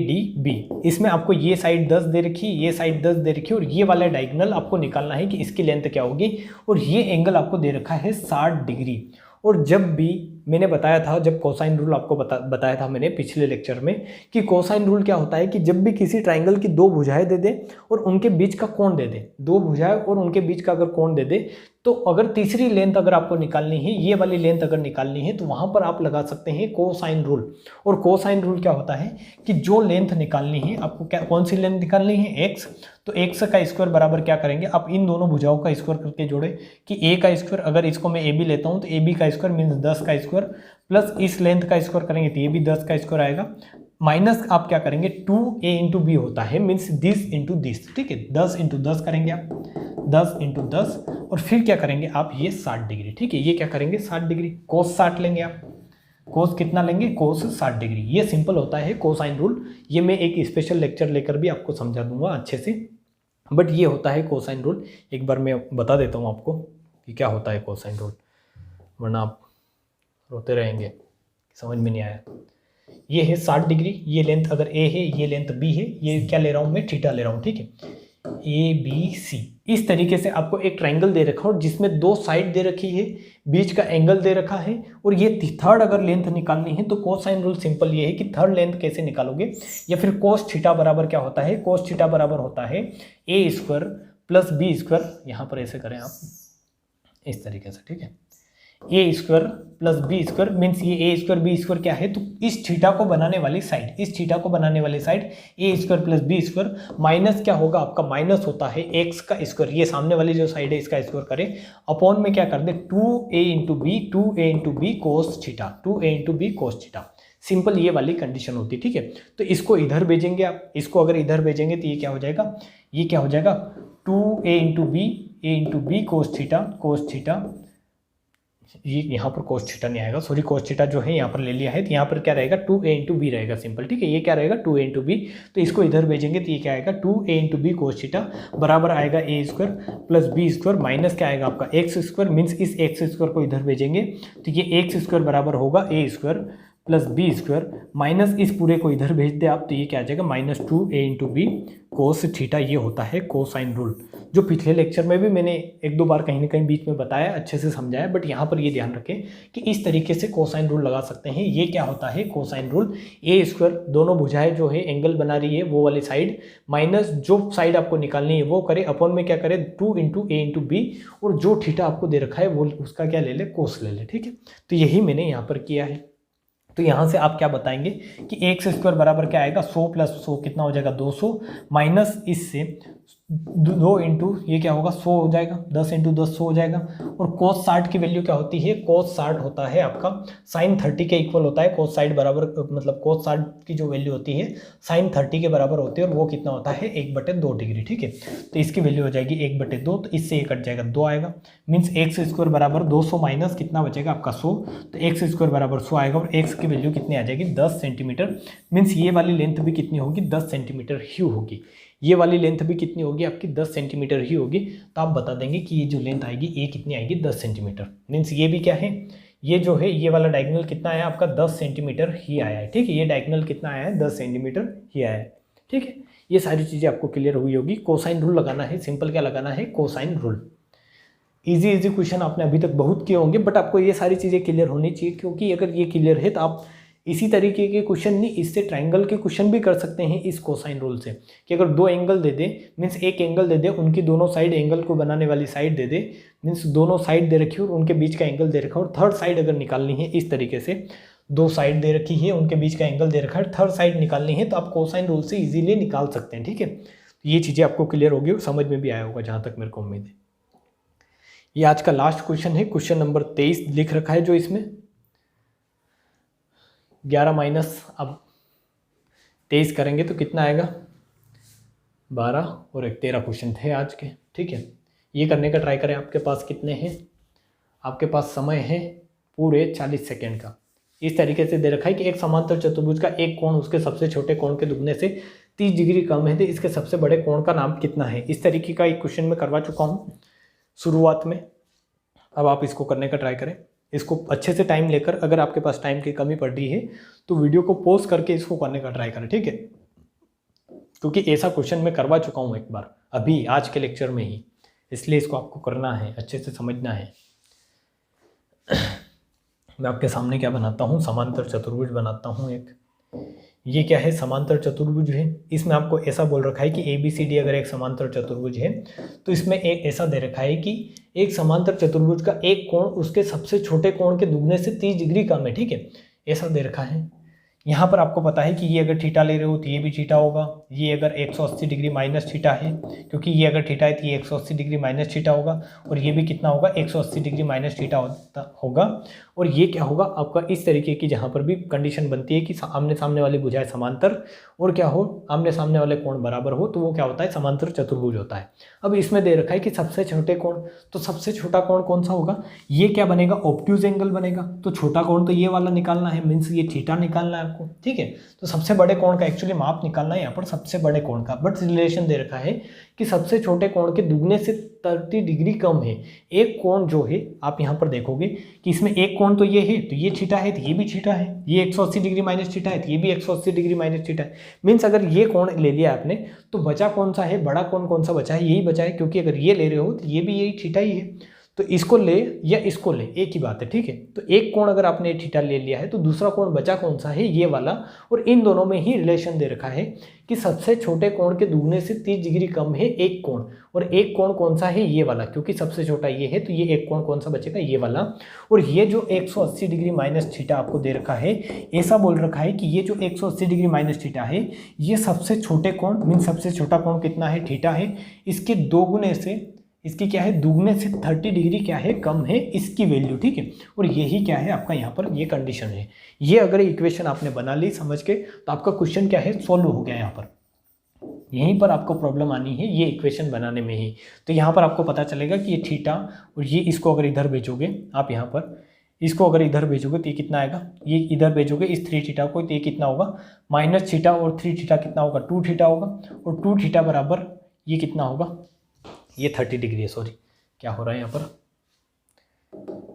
Speaker 1: डी बी, इसमें आपको ये साइड 10 दे रखी, ये साइड 10 दे रखी, और ये वाला डायगोनल आपको निकालना है कि इसकी लेंथ क्या होगी। और ये एंगल आपको दे रखा है 60 डिग्री। और जब भी मैंने बताया था, जब कोसाइन रूल आपको बताया था मैंने पिछले लेक्चर में, कि कोसाइन रूल क्या होता है कि जब भी किसी ट्राइंगल की दो भुजाएं दे दे और उनके बीच का कोण दे दे, दो भुजाएं और उनके बीच का अगर कोण दे दे, तो अगर तीसरी लेंथ अगर आपको निकालनी है, ये वाली लेंथ अगर निकालनी है, तो वहां पर आप लगा सकते हैं कोसाइन रूल। और कोसाइन रूल क्या होता है कि जो लेंथ निकालनी है आपको, क्या कौन सी लेंथ निकालनी है, एक्स, तो एक्स का स्क्वायर बराबर क्या करेंगे आप, इन दोनों भुजाओं का स्क्वायर करके जोड़े कि ए का स्क्वायर, अगर इसको मैं ए बी लेता हूं तो ए बी का स्क्वायर मीन्स 10 का स्क्वायर, प्लस इस लेंथ का स्क्वायर करेंगे तो ये भी 10 का स्क्वायर आएगा, माइनस आप क्या करेंगे 2a इंटू बी होता है, मीन्स दिस इंटू दिस, ठीक है। 10 इंटू 10 करेंगे आप, 10 इंटू 10, और फिर क्या करेंगे आप, ये 60 डिग्री, ठीक है। ये क्या करेंगे 60 डिग्री, कोस 60 लेंगे आप, कोस कितना लेंगे, कोस 60 डिग्री। ये सिंपल होता है कोसाइन रूल। ये मैं एक स्पेशल लेक्चर लेकर भी आपको समझा दूंगा अच्छे से, बट ये होता है कोसाइन रूल। एक बार मैं बता देता हूँ आपको कि क्या होता है कोसाइन रूल, वरना आप रोते रहेंगे, समझ में नहीं आया। ये है 60 डिग्री, ये लेंथ अगर ए है, ये लेंथ बी है, ये क्या ले रहा हूँ मैं, थीटा ले रहा हूँ, ठीक है। ए बी सी, इस तरीके से आपको एक ट्राइंगल दे रखा और जिसमें दो साइड दे रखी है, बीच का एंगल दे रखा है, और ये थर्ड अगर लेंथ निकालनी है तो कोसाइन रूल सिंपल ये है कि थर्ड लेंथ कैसे निकालोगे, या फिर कोस थीटा बराबर क्या होता है, कोस थीटा बराबर होता है A square plus B square, यहाँ पर ऐसे करें आप इस तरीके से, ठीक है। A square plus B square means ये ए स्क्वायर बी स्क्वायर क्या है, तो इस थीटा को बनाने वाली साइड, इस थीटा को बनाने वाली side A square plus B square, minus क्या होगा आपका, माइनस होता है एक्स का स्क्वायर, ये सामने वाली जो साइड है इसका स्क्वायर करें, अपॉन में क्या कर दे 2a into B cos theta, 2a into B cos theta. Simple ये वाली कंडीशन होती है, ठीक है। तो इसको इधर भेजेंगे आप, इसको अगर इधर भेजेंगे तो ये क्या हो जाएगा, ये क्या हो जाएगा 2a into B cos theta, ये यहाँ पर कोस थीटा नहीं आएगा, सॉरी, कोस थीटा जो है यहाँ पर ले लिया है, तो यहाँ पर क्या रहेगा 2a इंटू बी रहेगा, सिंपल, ठीक है। ये क्या रहेगा 2a इंटू बी, तो इसको इधर भेजेंगे तो ये क्या आएगा 2a into B cos theta बराबर आएगा A square plus B square, minus क्या आएगा आपका एक्स स्क्वायर, मीन्स इस एक्स स्क्वायर को इधर भेजेंगे तो ये एक्स स्क्वायर बराबर होगा A square plus B square, minus इस पूरे को इधर भेज दे आप तो ये क्या आ जाएगा minus 2a into B cos theta. ये होता है कोसाइन रूल, जो पिछले लेक्चर में भी मैंने एक दो बार कहीं ना कहीं बीच में बताया, अच्छे से समझाया, बट यहाँ पर ये ध्यान रखें कि इस तरीके से कोसाइन रूल लगा सकते हैं। ये क्या होता है कोसाइन रूल, ए स्क्वायर, दोनों भुजाएं जो है एंगल बना रही है वो वाली साइड, माइनस जो साइड आपको निकालनी है वो करे, अपॉन में क्या करे 2 इंटू ए इंटू बी, और जो थीटा आपको दे रखा है वो उसका क्या ले ले, कोस ले ले, ठीक है। तो यही मैंने यहाँ पर किया है। तो यहाँ से आप क्या बताएंगे कि एक्स स्क्वायर बराबर क्या आएगा 100 प्लस 100 कितना हो जाएगा 200, माइनस इससे 2 इंटू ये क्या होगा 100 हो जाएगा, 10 इंटू 10 100 हो जाएगा। और कोस 60 की वैल्यू क्या होती है, कोस 60 होता है आपका साइन 30 के इक्वल होता है। कोस 60 बराबर मतलब कोस 60 की जो वैल्यू होती है साइन 30 के बराबर होती है, और वो कितना होता है 1/2 डिग्री, ठीक है। तो इसकी वैल्यू हो जाएगी 1/2, तो इससे ये कट जाएगा 2 आएगा, मीन्स एक्स स्क्वायर बराबर 200 माइनस कितना बचेगा आपका 100, तो एक्स स्क्वायर बराबर 100 आएगा, और एक्स की वैल्यू कितनी आ जाएगी 10 सेंटीमीटर, मीन्स ये वाली लेंथ भी कितनी होगी 10 सेंटीमीटर ही होगी, ये वाली लेंथ भी कितनी होगी आपकी 10 सेंटीमीटर ही होगी। तो आप बता देंगे कि ये जो लेंथ आएगी ये कितनी आएगी 10 सेंटीमीटर, मीन्स ये भी क्या है, ये जो है ये वाला डायगोनल कितना आया आपका 10 सेंटीमीटर ही आया है, ठीक है। ये डायगोनल कितना आया है 10 सेंटीमीटर ही आया है, ठीक है। ये सारी चीज़ें आपको क्लियर हुई होगी। कोसाइन रूल लगाना है, सिंपल क्या लगाना है कोसाइन रूल। इजी क्वेश्चन आपने अभी तक बहुत किए होंगे, बट आपको ये सारी चीज़ें क्लियर होनी चाहिए, क्योंकि अगर ये क्लियर है तो आप इसी तरीके के क्वेश्चन नहीं, इससे ट्रायंगल के क्वेश्चन भी कर सकते हैं इस कोसाइन रूल से, कि अगर दो एंगल दे दे, मीन्स एक एंगल दे दे, उनकी दोनों साइड एंगल को बनाने वाली साइड दे दे, मीन्स दोनों साइड दे रखी और उनके बीच का एंगल दे रखा, और थर्ड साइड अगर निकालनी है इस तरीके से, दो साइड दे रखी है उनके बीच का एंगल दे रखा है, थर्ड साइड निकालनी है, तो आप कोसाइन रूल से इजीली निकाल सकते हैं, ठीक है। ये चीज़ें आपको क्लियर होगी और समझ में भी आया होगा जहाँ तक मेरे को उम्मीद है। ये आज का लास्ट क्वेश्चन है, क्वेश्चन नंबर 23 लिख रखा है जो इसमें 11 माइनस अब 23 करेंगे तो कितना आएगा 12 और एक 13 क्वेश्चन थे आज के, ठीक है। ये करने का ट्राई करें। आपके पास कितने हैं, आपके पास समय है पूरे 40 सेकेंड का, इस तरीके से दे रखा है कि एक समांतर चतुर्भुज का एक कोण उसके सबसे छोटे कोण के दुगने से 30 डिग्री कम है, तो इसके सबसे बड़े कोण का नाम कितना है। इस तरीके का एक क्वेश्चन मैं करवा चुका हूँ शुरुआत में। अब आप इसको करने का ट्राई करें, इसको अच्छे से टाइम लेकर। अगर आपके पास टाइम की कमी पड़ रही है तो वीडियो को पॉज करके इसको करने का ट्राई करें, ठीक है, क्योंकि ऐसा क्वेश्चन मैं करवा चुका हूँ एक बार अभी आज के लेक्चर में ही, इसलिए इसको आपको करना है, अच्छे से समझना है। मैं आपके सामने क्या बनाता हूँ, समांतर चतुर्भुज बनाता हूँ एक। ये क्या है, समांतर चतुर्भुज है। इसमें आपको ऐसा बोल रखा है कि ABCD अगर एक समांतर चतुर्भुज है तो इसमें एक ऐसा दे रखा है कि एक समांतर चतुर्भुज का एक कोण उसके सबसे छोटे कोण के दुगने से 30 डिग्री कम है, ठीक है, ऐसा दे रखा है। यहाँ पर आपको पता है कि ये अगर थीटा ले रहे हो तो ये भी थीटा होगा, ये अगर 180 डिग्री माइनस थीटा है, क्योंकि ये अगर थीटा है तो ये 180 डिग्री माइनस थीटा होगा, और ये भी कितना होगा, 180 डिग्री माइनस थीटा होगा। और ये क्या होगा आपका, इस तरीके की जहाँ पर भी कंडीशन बनती है कि आमने सामने वाली भुजाएं समांतर और क्या हो, आमने सामने वाले कोण बराबर हो, तो वो क्या होता है, समांतर चतुर्भुज होता है। अब इसमें दे रखा है कि सबसे छोटे कोण, तो सबसे छोटा कोण कौन सा होगा, ये क्या बनेगा, ऑब्ट्यूज एंगल बनेगा। तो छोटा कोण तो ये वाला निकालना है, मीन्स ये थीटा निकालना है आपको, ठीक है। तो सबसे बड़े कोण का एक्चुअली माप निकालना है यहाँ पर, सबसे बड़े कोण का, बट रिलेशन दे रखा है कि सबसे छोटे कोण के दुगने से 30 डिग्री कम है एक कोण जो है। आप यहाँ पर देखोगे कि इसमें एक कोण तो ये है, तो ये थीटा है तो ये भी थीटा है, ये 180 डिग्री माइनस थीटा है तो ये भी 180 डिग्री माइनस थीटा है। मीन्स अगर ये कोण ले लिया आपने तो बचा कौन सा है, बड़ा कोण कौन सा बचा है, यही बचा है, क्योंकि अगर ये ले रहे हो तो ये भी यही थीटा ही है। तो इसको ले या इसको ले, एक ही बात है, ठीक है। तो एक कोण अगर आपने थीटा ले लिया है तो दूसरा कोण बचा कौन सा है, ये वाला। और इन दोनों में ही रिलेशन दे रखा है कि सबसे छोटे कोण के दुगने से 30 डिग्री कम है एक कोण, और एक कोण कौन सा है, ये वाला, क्योंकि सबसे छोटा ये है तो ये एक कोण कौन सा बचेगा, ये वाला। और ये जो 180 डिग्री माइनस थीटा आपको दे रखा है, ऐसा बोल रखा है कि ये जो 180 डिग्री माइनस थीटा है ये सबसे छोटे कोण, मीन सबसे छोटा कोण कितना है, थीटा है, इसके दोगुने से, इसकी क्या है, दुगने से 30 डिग्री क्या है, कम है इसकी वैल्यू, ठीक है। और यही क्या है आपका यहाँ पर ये कंडीशन है। ये अगर इक्वेशन आपने बना ली समझ के तो आपका क्वेश्चन क्या है, सॉल्व हो गया। यहाँ पर यहीं पर आपको प्रॉब्लम आनी है ये इक्वेशन बनाने में ही। तो यहाँ पर आपको पता चलेगा कि ये थीटा और ये, इसको अगर इधर भेजोगे आप, यहाँ पर इसको अगर इधर भेजोगे तो ये कितना आएगा, ये इधर भेजोगे इस 3 थीटा को तो ये कितना होगा, माइनस थीटा, और 3 थीटा कितना होगा, 2 थीटा होगा, और 2 थीटा बराबर ये कितना होगा, ये 30 डिग्री है, सॉरी क्या हो रहा है यहाँ पर,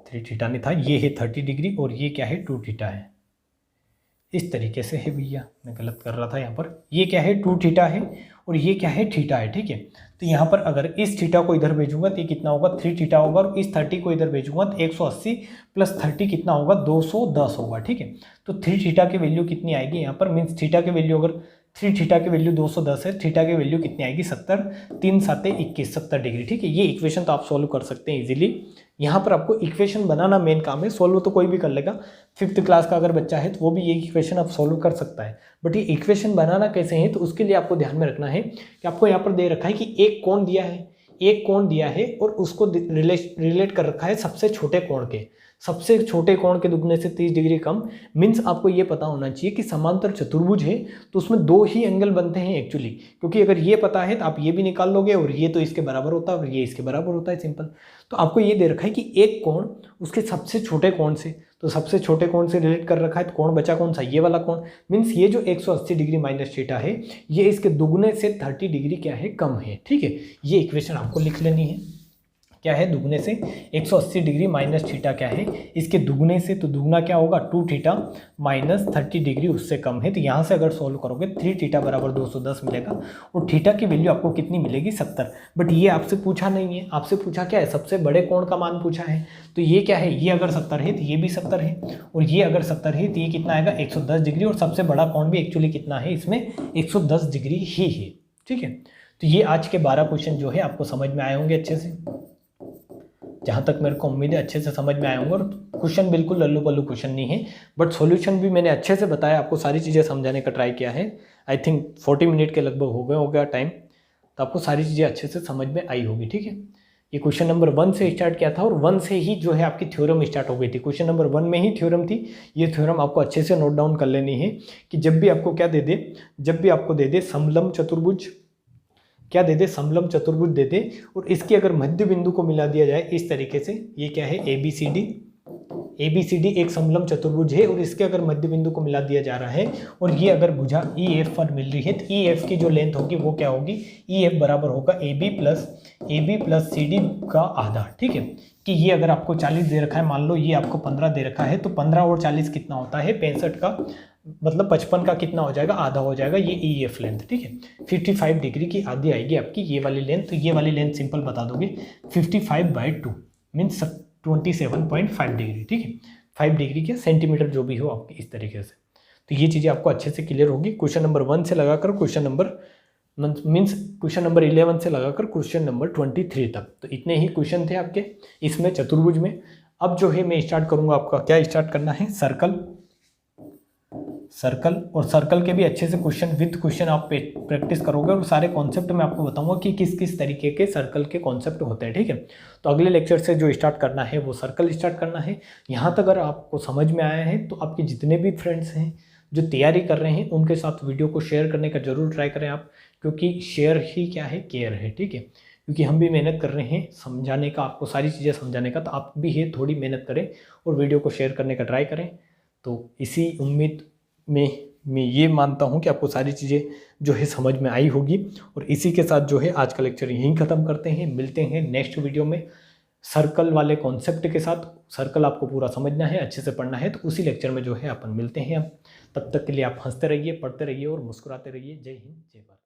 Speaker 1: 3 थीटा नहीं था, ये है 30 डिग्री, और ये क्या है, 2 थीटा है। इस तरीके से है भैया, मैं गलत कर रहा था यहाँ पर, ये क्या है, 2 थीटा है, और ये क्या है, थीटा है, ठीक है। तो यहाँ पर अगर इस थीटा को इधर भेजूंगा तो ये कितना होगा, 3 थीटा होगा, और इस 30 को इधर भेजूंगा तो 180 प्लस 30 कितना होगा, 210 होगा, ठीक है। तो 3 थीटा की वैल्यू कितनी आएगी यहाँ पर, मीन्स थीटा की वैल्यू, अगर 3 थीटा की वैल्यू 210 है, थीटा की वैल्यू कितनी आएगी, 70, 3 7 21, 70 डिग्री, ठीक है। ये इक्वेशन तो आप सॉल्व कर सकते हैं इजीली। यहाँ पर आपको इक्वेशन बनाना मेन काम है, सॉल्व तो कोई भी कर लेगा, 5th क्लास का अगर बच्चा है तो वो भी ये इक्वेशन आप सॉल्व कर सकता है। बट ये इक्वेशन बनाना कैसे है, तो उसके लिए आपको ध्यान में रखना है कि आपको यहाँ पर दे रखा है कि एक कोण दिया है, एक कोण दिया है, और उसको रिलेट कर रखा है सबसे छोटे कोण के, सबसे छोटे कोण के दुगने से 30 डिग्री कम। मीन्स आपको ये पता होना चाहिए कि समांतर चतुर्भुज है तो उसमें 2 ही एंगल बनते हैं एक्चुअली, क्योंकि अगर ये पता है तो आप ये भी निकाल लोगे, और ये तो इसके बराबर होता है और ये इसके बराबर होता है, सिंपल। तो आपको ये दे रखा है कि एक कोण उसके सबसे छोटे कोण से, तो सबसे छोटे कोण से रिलेट कर रखा है, तो कोण बचा कौन सा, ये वाला कोण। मीन्स ये जो 180 डिग्री माइनस थीटा है ये इसके दुगने से 30 डिग्री क्या है, कम है, ठीक है। ये इक्वेशन आपको लिख लेनी है, क्या है, दुगने से 180 डिग्री माइनस थीटा क्या है, इसके दुगने से, तो दुगना क्या होगा, 2 थीटा माइनस 30 डिग्री उससे कम है। तो यहाँ से अगर सॉल्व करोगे 3 थीटा बराबर 210 मिलेगा, और थीटा की वैल्यू आपको कितनी मिलेगी, 70। बट ये आपसे पूछा नहीं है, आपसे पूछा क्या है, सबसे बड़े कोण का मान पूछा है। तो ये क्या है, ये अगर 70 है तो ये भी 70 है, और ये अगर 70 है तो ये कितना आएगा, 110 डिग्री, और सबसे बड़ा कोण भी एक्चुअली कितना है, इसमें 110 डिग्री ही है, ठीक है। तो ये आज के 12 क्वेश्चन जो है आपको समझ में आए होंगे अच्छे से, जहाँ तक मेरे को उम्मीद है अच्छे से समझ में आए होंगे। और क्वेश्चन बिल्कुल लल्लू पल्लू क्वेश्चन नहीं है, बट सॉल्यूशन भी मैंने अच्छे से बताया, आपको सारी चीज़ें समझाने का ट्राई किया है। आई थिंक 40 मिनट के लगभग हो गया टाइम, तो आपको सारी चीज़ें अच्छे से समझ में आई होगी, ठीक है। ये क्वेश्चन नंबर 1 से स्टार्ट किया था, और 1 से ही जो है आपकी थ्योरम स्टार्ट हो गई थी। क्वेश्चन नंबर 1 में ही थ्योरम थी। ये थ्योरम आपको अच्छे से नोट डाउन कर लेनी है कि जब भी आपको क्या दे दे, जब भी आपको दे दे समलंब चतुर्भुज, क्या दे दे, समलंब चतुर्भुज दे दे, और इसकी अगर मध्य बिंदु को मिला दिया जाए इस तरीके से, ये क्या है, ABCD, ABCD एक समलंब चतुर्भुज है और इसके अगर मध्य बिंदु को मिला दिया जा रहा है और ये अगर भुजा EF पर मिल रही है तो EF की जो लेंथ होगी वो क्या होगी, EF बराबर होगा AB प्लस CD का आधा। ठीक है, कि ये अगर आपको 40 दे रखा है, मान लो ये आपको 15 दे रखा है, तो 15 और 40 कितना होता है, 65 का, मतलब 55 का कितना हो जाएगा, आधा हो जाएगा ये EF लेंथ। ठीक है, 55 डिग्री की आधी आएगी आपकी ये वाली लेंथ। तो ये वाली लेंथ सिंपल बता दोगे 55/2 मीन्स 27.5 डिग्री। ठीक है, 5 डिग्री के सेंटीमीटर जो भी हो आपके, इस तरीके से। तो ये चीज़ें आपको अच्छे से क्लियर होगी। क्वेश्चन नंबर 1 से लगाकर क्वेश्चन नंबर 11 से लगाकर क्वेश्चन नंबर 23 तक। तो इतने ही क्वेश्चन थे आपके इसमें चतुर्भुज में। अब जो है मैं स्टार्ट करूंगा, आपका क्या स्टार्ट करना है, सर्कल और सर्कल के भी अच्छे से क्वेश्चन विद क्वेश्चन आप प्रैक्टिस करोगे और सारे कॉन्सेप्ट मैं आपको बताऊंगा कि किस किस तरीके के सर्कल के कॉन्सेप्ट होते हैं। ठीक है, तो अगले लेक्चर से जो स्टार्ट करना है वो सर्कल स्टार्ट करना है। यहाँ तक अगर आपको समझ में आया है तो आपके जितने भी फ्रेंड्स हैं जो तैयारी कर रहे हैं उनके साथ वीडियो को शेयर करने का जरूर ट्राई करें आप, क्योंकि शेयर ही क्या है, केयर है। ठीक है, क्योंकि हम भी मेहनत कर रहे हैं समझाने का, आपको सारी चीज़ें समझाने का, तो आप भी है थोड़ी मेहनत करें और वीडियो को शेयर करने का ट्राई करें। तो इसी उम्मीद में मैं ये मानता हूँ कि आपको सारी चीज़ें जो है समझ में आई होगी। और इसी के साथ जो है आज का लेक्चर यहीं ख़त्म करते हैं। मिलते हैं नेक्स्ट वीडियो में सर्कल वाले कॉन्सेप्ट के साथ। सर्कल आपको पूरा समझना है, अच्छे से पढ़ना है, तो उसी लेक्चर में जो है अपन मिलते हैं। अब तब तक के लिए आप हंसते रहिए, पढ़ते रहिए और मुस्कुराते रहिए। जय हिंद, जय भारत।